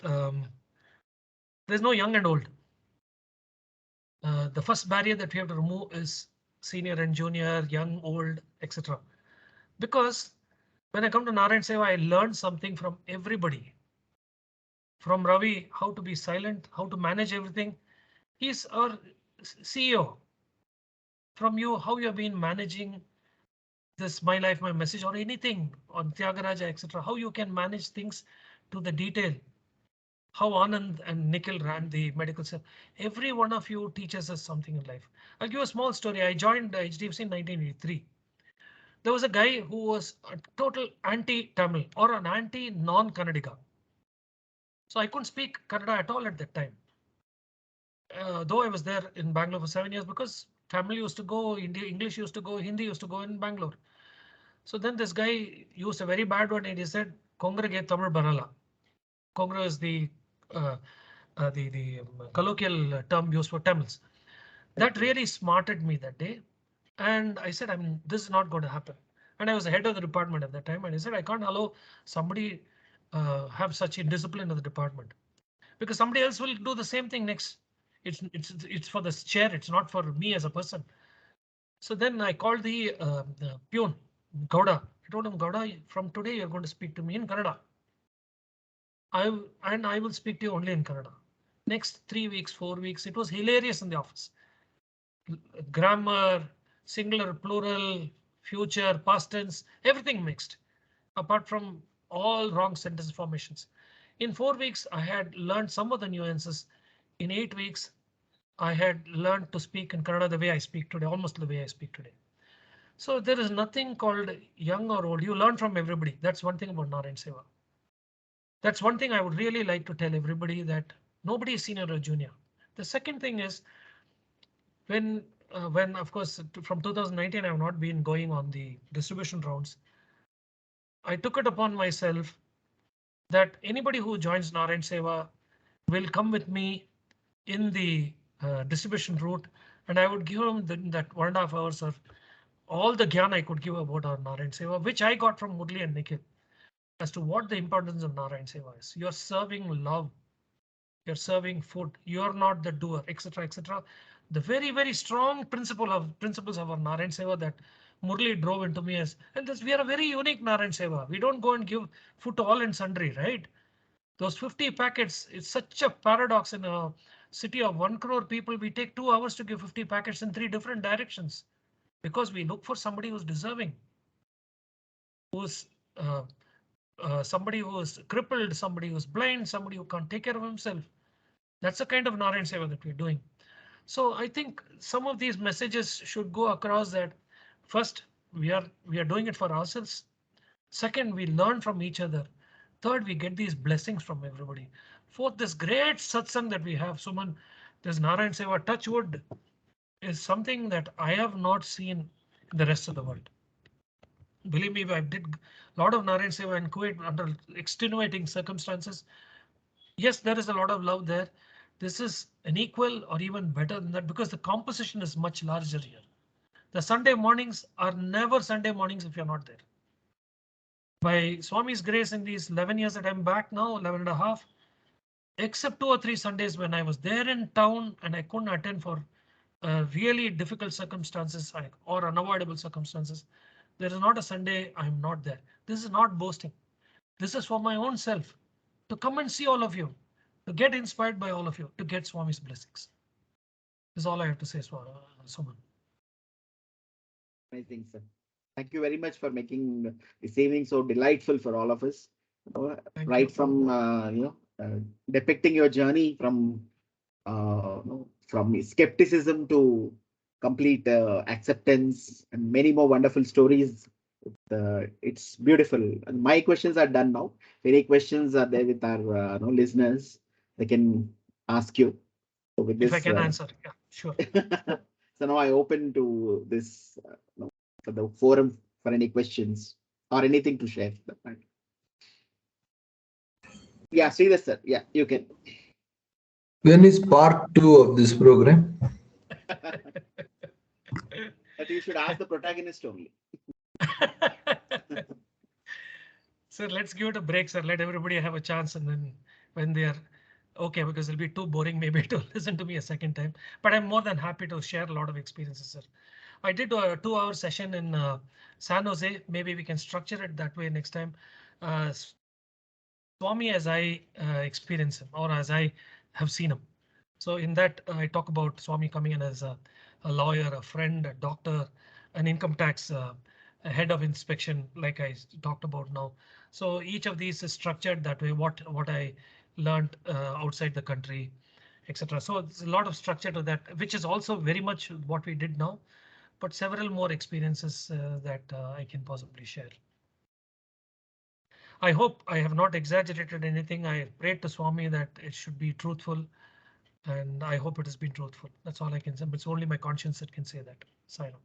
there's no young and old. The first barrier that we have to remove is senior and junior, young, old, etc. Because when I come to Narayan Seva, I learned something from everybody. From Ravi, how to be silent, how to manage everything. He's our CEO. from you how you have been managing this My Life, My Message or anything on Tyagaraja, etc. How you can manage things to the detail. How Anand and Nikhil ran the medical center. Every one of you teaches us something in life. I'll give a small story. I joined HDFC in 1983. There was a guy who was a total anti-Tamil or an anti-non-Kannadiga. So I couldn't speak Kannada at all at that time. Though I was there in Bangalore for 7 years because Tamil used to go, English used to go, Hindi used to go in Bangalore. So then this guy used a very bad word and he said, Kongrage Tamil Banala. Kongra is uh, the colloquial term used for Tamils. That really smarted me that day. And I said, this is not going to happen. And I was the head of the department at that time. And I said, I can't allow somebody have such indiscipline in the department because somebody else will do the same thing next. It's for the chair. It's not for me as a person. So then I called the peon, Gowda. I told him, Gowda, from today you're going to speak to me in Kannada. I will speak to you only in Kannada. Next 3 weeks, 4 weeks, it was hilarious in the office. Grammar, singular, plural, future, past tense, everything mixed, apart from all wrong sentence formations. In 4 weeks, I had learned some of the nuances. In 8 weeks, I had learned to speak in Kannada the way I speak today, almost the way I speak today. So there is nothing called young or old. You learn from everybody. That's one thing about Narayan Seva. That's one thing I would really like to tell everybody, that nobody is senior or junior. The second thing is when of course from 2019 I have not been going on the distribution rounds. I took it upon myself that anybody who joins Narayan Seva will come with me in the distribution route, and I would give them that 1.5 hours of all the gyan I could give about our Narayan Seva, which I got from Murli and Nikhil, as to what the importance of Narayan Seva is. You're serving love, you're serving food, you're not the doer, etc., etc. The very, very strong principles of our Narayan Seva that Murli drove into me as, and this, we are a very unique Narayan Seva. We don't go and give food to all and sundry, right? Those 50 packets, it's such a paradox in a city of 1 crore people. We take 2 hours to give 50 packets in 3 different directions because we look for somebody who's deserving, who's somebody who is crippled, somebody who's blind, somebody who can't take care of himself. That's the kind of Narayan Seva that we're doing. So I think some of these messages should go across that first, we are doing it for ourselves. Second, we learn from each other. Third, we get these blessings from everybody. Fourth, this great satsang that we have, Suman, this Narayan Seva touch wood is something that I have not seen in the rest of the world. Believe me, I did a lot of Narayan Seva in Kuwait under extenuating circumstances. Yes, there is a lot of love there. This is an equal or even better than that because the composition is much larger here. The Sunday mornings are never Sunday mornings if you're not there. By Swami's grace, in these 11 years that I'm back now, 11 and a half, except 2 or 3 Sundays when I was there in town and I couldn't attend for really difficult circumstances or unavoidable circumstances, there is not a Sunday I'm not there. This is not boasting. This is for my own self, to come and see all of you, to get inspired by all of you, to get Swami's blessings. This is all I have to say, Suman. Amazing, sir. Thank you very much for making this evening so delightful for all of us. Right from depicting your journey from skepticism to complete acceptance and many more wonderful stories. It's beautiful. And my questions are done now. If any questions are there with our listeners, they can ask you. So with this, if I can answer, yeah, sure. So now I open to this for the forum for any questions or anything to share. Yeah, see this, sir. Yeah, you can. When is part 2 of this program? That you should ask the protagonist only. Sir, let's give it a break, sir. Let everybody have a chance, and then when they are okay, because it'll be too boring maybe to listen to me a second time. But I'm more than happy to share a lot of experiences, sir. I did a 2-hour session in San Jose. Maybe we can structure it that way next time. Swami as I experience him or as I have seen him. So in that I talk about Swami coming in as a a lawyer, a friend, a doctor, an income tax, a head of inspection, like I talked about now. So each of these is structured that way. What I learned outside the country, etc. So there's a lot of structure to that, which is also very much what we did now, but several more experiences that I can possibly share. I hope I have not exaggerated anything. I prayed to Swami that it should be truthful, and I hope it has been truthful. That's all I can say. But it's only my conscience that can say that. Sairam.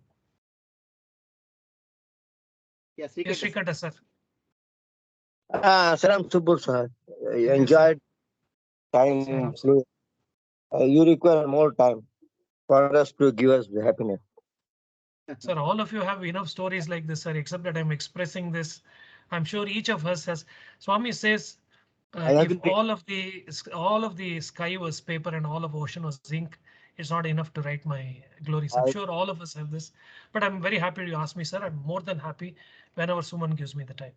Yes, Yes, Srikanta sir. Saram Subbu sir, I Yes, enjoyed time. Sairam, sir. You require more time for us to give us the happiness. Sir, all of you have enough stories like this, sir, except that I'm expressing this. I'm sure each of us has. Swami says, I if agree. all of the sky was paper and all of ocean was ink, it's not enough to write my glories. I'm I, sure all of us have this, but I'm very happy you asked me, sir. I'm more than happy whenever someone gives me the time.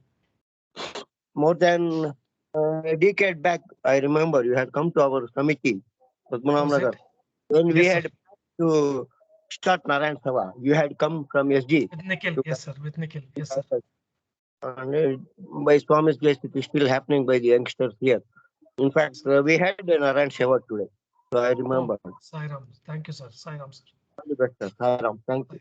more than a decade back, I remember you had come to our committee, Padmanabh Was Nagar, it? when we Yes, sir. had to start Narayan Sabha. You had come from SG. With Nikhil. to Yes, sir. With Nikhil. Yes, sir. and by Swami's grace, it is still happening by the youngsters here. In fact, we had an Narayan Seva today. So I Oh, remember. Sairam. Thank you, sir. Sairam, sir. All the best, sir. Sairam. Thank you.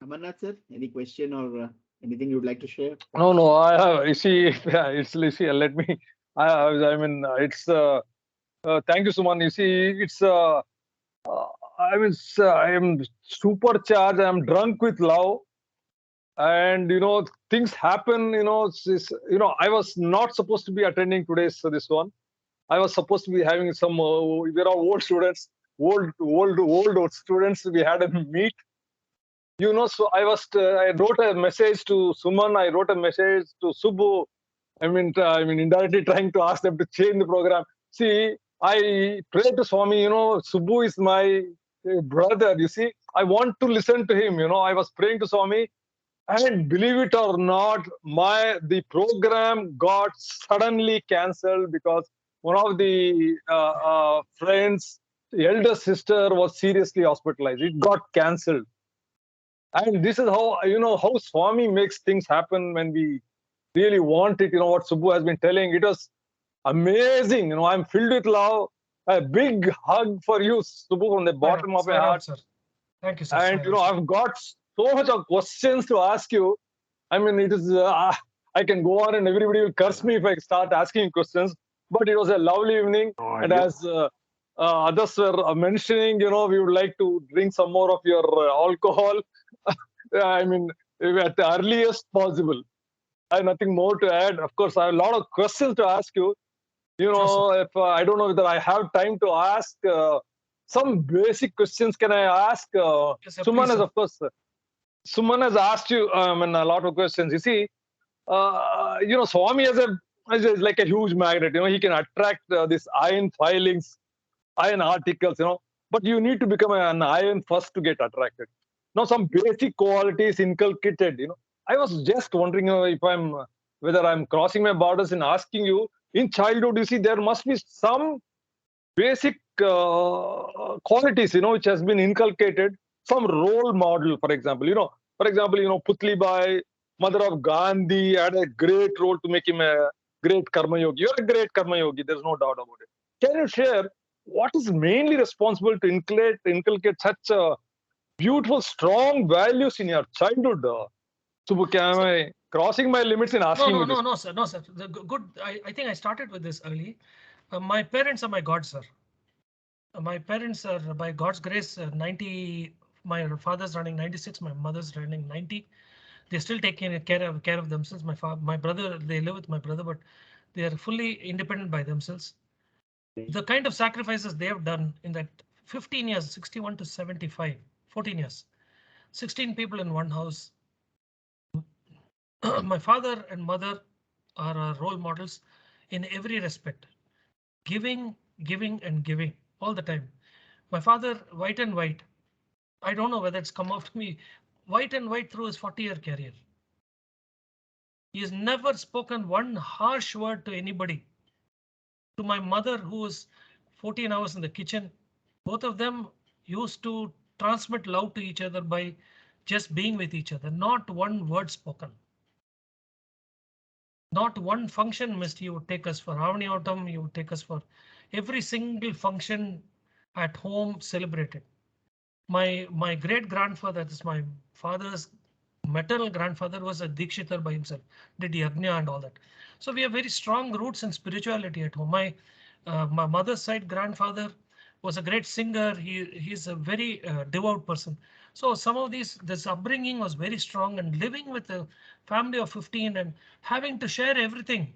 Amarnath sir, any question or anything you'd like to share? No, no. I have. You see, yeah, you see. Let me. I mean, it's. Thank you, Suman. You see, it's. Uh, I am supercharged. I am drunk with love, and things happen. I was not supposed to be attending today's this one. I was supposed to be having some. There are old students, old students. We had a meet. So I wrote a message to Suman. I wrote a message to Subbu. I mean, indirectly trying to ask them to change the program. See, I prayed to Swami. Subbu is my brother. You see, I want to listen to him. I was praying to Swami, and believe it or not, the program got suddenly cancelled because one of the friends, the elder sister, was seriously hospitalized. It got cancelled, and this is how Swami makes things happen when we really want it. What Subbu has been telling, it was amazing. I'm filled with love. A big hug for you, Subbu, from the Sairam, bottom of my Sairam, heart. sir. Thank you, sir. And Sairam, sir. I've got so much of questions to ask you. I mean, it is. I can go on, and everybody will curse me if I start asking questions. But it was a lovely evening, and as others were mentioning, we would like to drink some more of your alcohol. I mean, at the earliest possible. I have nothing more to add. Of course, I have a lot of questions to ask you. Sure, sir. If I don't know whether I have time to ask some basic questions. Can I ask? Yes, sir. Suman Please, has, sir. of course, Suman has asked you a lot of questions. You see, Swami is like a huge magnet. He can attract these iron filings, iron articles. But you need to become an iron first to get attracted. Now, some basic qualities inculcated. I was just wondering if whether I'm crossing my borders in asking you. In childhood, you see, there must be some basic qualities, which has been inculcated. Some role model, for example, Putli Bai, mother of Gandhi, had a great role to make him a great karma yogi. You're a great karma yogi. There's no doubt about it. Can you share what is mainly responsible to inculcate such beautiful, strong values in your childhood? Subbu, am I crossing my limits in No, asking no, you no, this? no, sir. No, sir. Good. I think I started with this early. My parents are my God, sir. My parents are, by God's grace, 90. My father's running 96. My mother's running 90. They're still taking care of themselves. My brother, they live with my brother, but they are fully independent by themselves. The kind of sacrifices they have done in that 15 years, 61 to 75, 14 years, 16 people in one house. My father and mother are our role models in every respect. Giving, giving, and giving all the time. My father, white and white. I don't know whether it's come off to me. White and white through his 40-year career. He has never spoken one harsh word to anybody. to my mother, who was 14 hours in the kitchen. Both of them used to transmit love to each other by just being with each other, not one word spoken. Not one function missed. You would take us for Ravani Autumn, you would take us for every single function at home celebrated. My great grandfather, that is my father's maternal grandfather, was a Dikshitar by himself, did yajna and all that. So we have very strong roots in spirituality at home. My mother's side grandfather was a great singer. He's a very devout person. So some of this upbringing was very strong, and living with a family of 15 and having to share everything.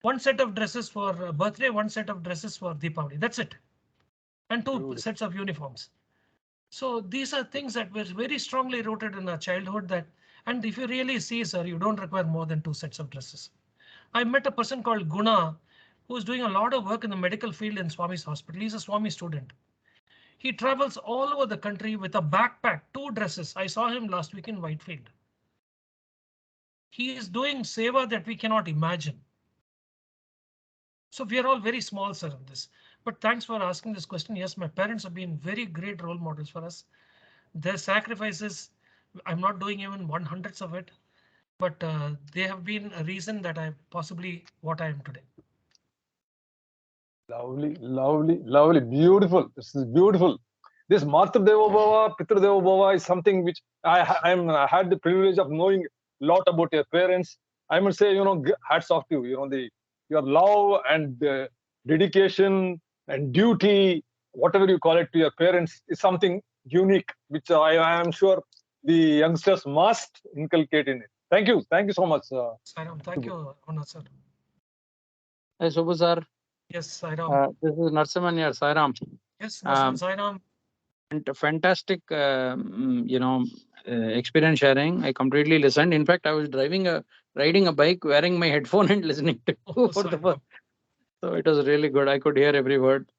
One set of dresses for birthday, one set of dresses for Deepavali. That's it. And two sets of uniforms. So these are things that were very strongly rooted in our childhood, that, and if you really see, sir, you don't require more than 2 sets of dresses. I met a person called Guna, who's doing a lot of work in the medical field in Swami's hospital. He's a Swami student. He travels all over the country with a backpack, 2 dresses. I saw him last week in Whitefield. He is doing seva that we cannot imagine. So we are all very small, sir, in this. But thanks for asking this question. Yes, my parents have been very great role models for us. Their sacrifices, I'm not doing even 1/100th of it, but they have been a reason that I'm possibly what I am today. Lovely, lovely, lovely, beautiful. This is beautiful. This Matru Devo Bhava, Pitru Devo Bhava is something which I had the privilege of knowing a lot about your parents. I must say, hats off to you. Your love and dedication and duty, whatever you call it, to your parents is something unique, which I am sure the youngsters must inculcate in it. Thank you so much. Sairam, thank you, Anna sir. Hi, Subbu sir. Yes, Sairam. This is Narasimhan here, Sairam. Yes, Sairam. And fantastic, experience sharing. I completely listened. In fact, I was riding a bike, wearing my headphone and listening to you for the first. So it was really good. I could hear every word.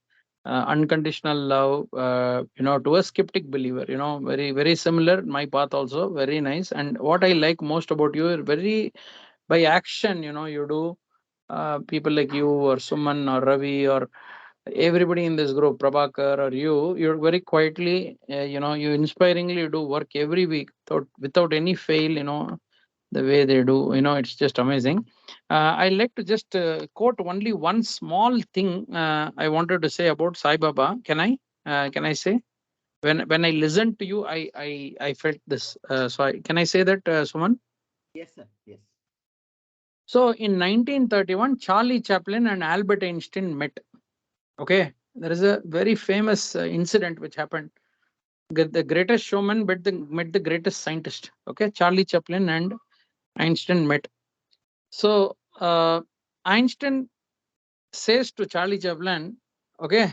Unconditional love, to a skeptic believer, very, very similar. My path also very nice. And what I like most about you, very by action, you do. People like you or Suman or Ravi or everybody in this group, Prabhakar or you're very quietly, you inspiringly do work every week without any fail, the way they do, it's just amazing. I like to just quote only one small thing I wanted to say about Sai Baba. Can I say? When I listened to you, I felt this. Can I say that, Suman? Yes, sir. Yes. So in 1931, Charlie Chaplin and Albert Einstein met. Okay, there is a very famous incident which happened. The greatest showman met the greatest scientist. Okay, Charlie Chaplin and Einstein met. So Einstein says to Charlie Chaplin, okay,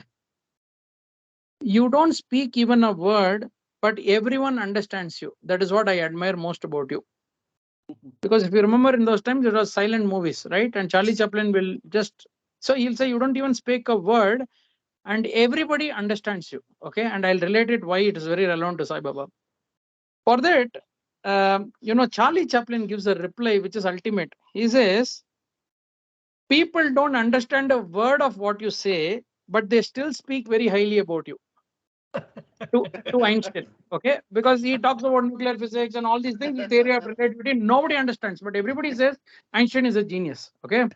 you don't speak even a word, but everyone understands you. That is what I admire most about you. Because if you remember, in those times, there was silent movies, right? And Charlie Chaplin will just, so he'll say, you don't even speak a word and everybody understands you. Okay, and I'll relate it why it is very relevant to Sai Baba. For that, Charlie Chaplin gives a reply which is ultimate. He says, people don't understand a word of what you say, but they still speak very highly about you. to Einstein, okay? Because he talks about nuclear physics and all these things, the theory of relativity, nobody understands, but everybody says Einstein is a genius, okay?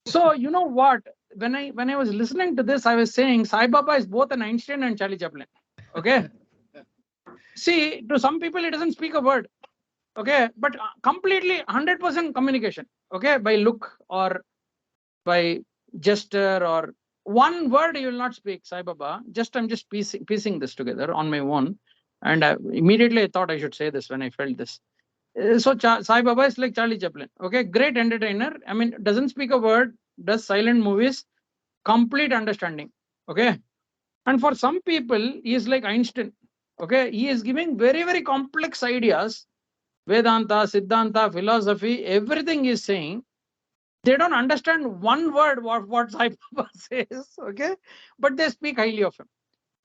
So you know what? When I was listening to this, I was saying Sai Baba is both an Einstein and Charlie Chaplin, okay? See, to some people, he doesn't speak a word, okay? But completely 100% communication, okay? By look or by gesture or one word you will not speak, Sai Baba. I'm just piecing this together on my own. And immediately I thought I should say this when I felt this. So Sai Baba is like Charlie Chaplin. Okay, great entertainer. I mean, doesn't speak a word, does silent movies, complete understanding. Okay. And for some people, he is like Einstein. Okay, he is giving very, very complex ideas, Vedanta, Siddhanta, philosophy, everything he is saying. They don't understand one word what Sai Baba says, okay? But they speak highly of him.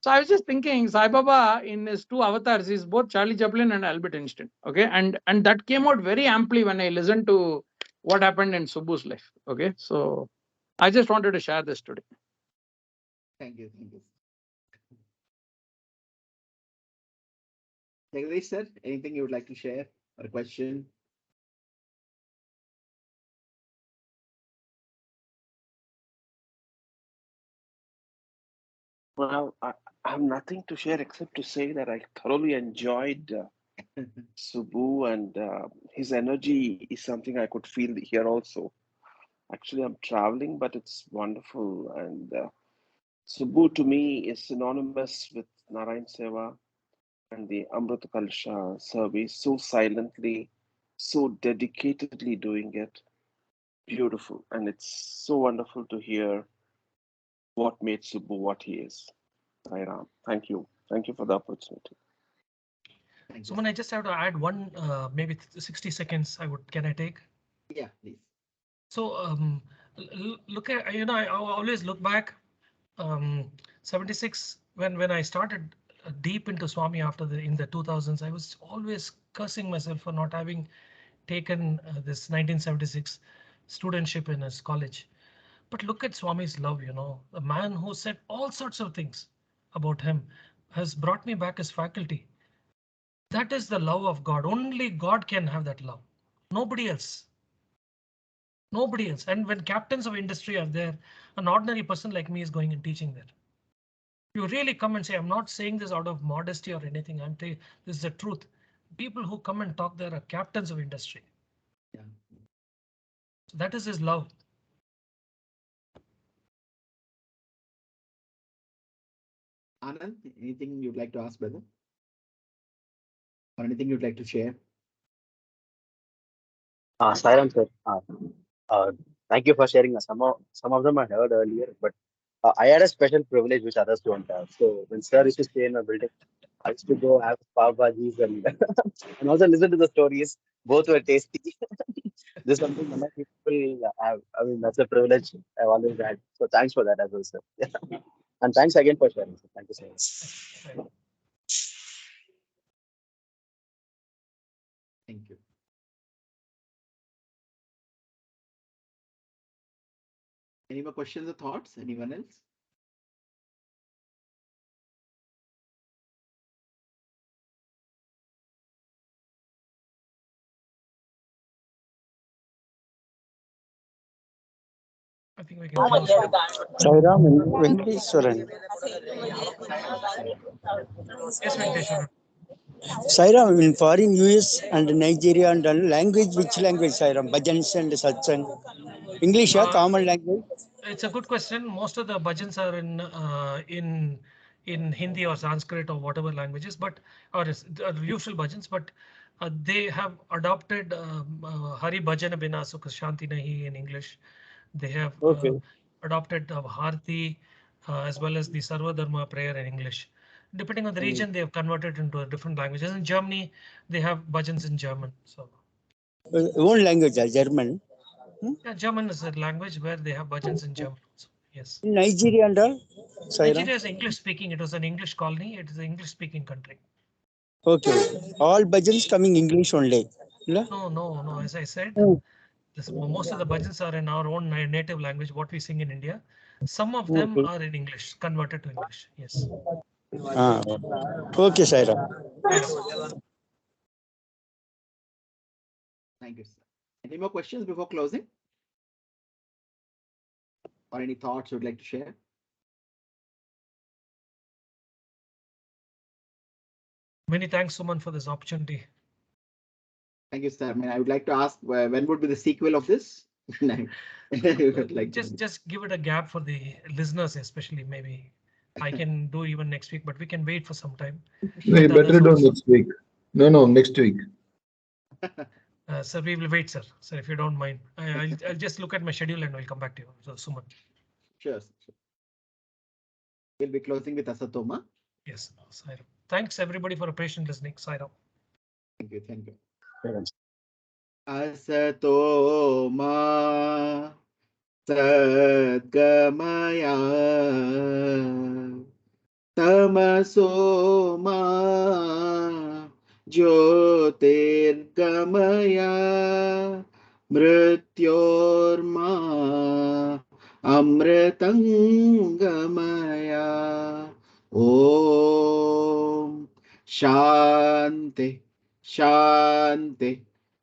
So I was just thinking, Sai Baba in his 2 avatars is both Charlie Chaplin and Albert Einstein, okay? And that came out very amply when I listened to what happened in Subbu's life, okay? So I just wanted to share this today. Thank you. Thank you. Jagadish sir, anything you would like to share or a question? Well, I have nothing to share except to say that I thoroughly enjoyed Subbu, and his energy is something I could feel here also. Actually, I'm traveling, but it's wonderful. And Subbu to me is synonymous with Narayan Seva and the Amrita Kalsha service, so silently, so dedicatedly doing it. Beautiful. And it's so wonderful to hear what made Subbu what he is. Sai Ram. Thank you. Thank you for the opportunity. So when I just have to add one, maybe 60 seconds, can I take? Yeah, please. So look at, I always look back, 76, when I started deep into Swami in the 2000s, I was always cursing myself for not having taken this 1976 studentship in his college. But look at Swami's love, a man who said all sorts of things about him has brought me back his faculty. That is the love of God. Only God can have that love. Nobody else. Nobody else. And when captains of industry are there, an ordinary person like me is going and teaching there. You really come and say, I'm not saying this out of modesty or anything. This is the truth. People who come and talk there are captains of industry. Yeah. So that is his love. Anand, anything you'd like to ask, brother? Or anything you'd like to share? Sai Ram sir. Thank you for sharing. Some of them I heard earlier, but I had a special privilege which others don't have. So when sir used to stay in a building, I used to go have pav bhajis and and also listen to the stories. Both were tasty. This is something many people have. I mean, that's a privilege I've always had. So thanks for that as well, sir. And thanks again for sharing. Sir. Thank you so much. Thank you. Any more questions or thoughts? Anyone else? I think we can close. Sai Ram, Venkateswaran. Yes, Venkateshwaran. Sai Ram, in foreign US and Nigeria and all, language, which language, Sai Ram? Bhajans and Satsang. English, common language? It's a good question. Most of the bhajans are in Hindi or Sanskrit or whatever languages, but or usual bhajans, but they have adopted Hari Bhajana Bina Sukh Shanti Nahi in English. They have adopted Bharati as well as the Sarva Dharma prayer in English. Depending on the region, they have converted into different languages. In Germany, they have bhajans in German. So own language, German. yeah, German is a language where they have bhajans in German. So, yes. Nigeria and all? Nigeria is English speaking. It was an English colony. It is an English speaking country. Okay. All bhajans coming English only. No. As I said, most of the bhajans are in our own native language, what we sing in India. Some of them are in English, converted to English. Yes. Okay, Sai Ram. Thank you, sir. Any more questions before closing? Or any thoughts you'd like to share? Many thanks, Suman, for this opportunity. Thank you, sir. I mean, I would like to ask when would be the sequel of this? Just give it a gap for the listeners, especially. Maybe I can do even next week, but we can wait for some time. No, you better do next week. No, next week. Sir, we will wait, sir. Sir, if you don't mind, I'll just look at my schedule and we'll come back to you. So, Suman. Sure. We'll be closing with Asatoma. Yes, Sai Ram. Thanks everybody for a patient listening. Sai Ram. Thank you. Asatoma Sadgamaya Tamasoma Jyotirgamaya Mrityorma अमृतंगमया Om Shanti शांति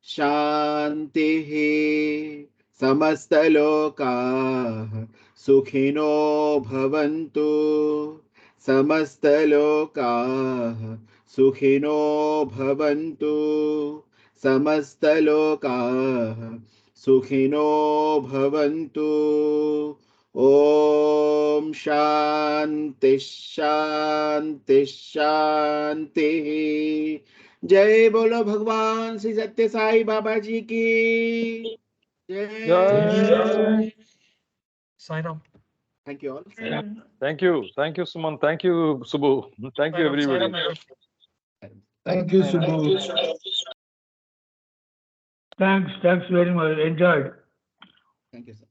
शांतिः समस्तलोकाः सुखिनो भवन्तु समस्तलोकाः सुखिनो भवन्तु समस्तलोकाः सुखिनो भवन्तु ओम शांति शांति शांति। जय बोलो भगवान श्री सत्य साई बाबा जी की जय। Sairam. Thank you all. Thank you, Suman. Thank you, Subbu. Thank you, everybody. Thank you, Subbu. Thanks very much. Enjoyed. Thank you, sir.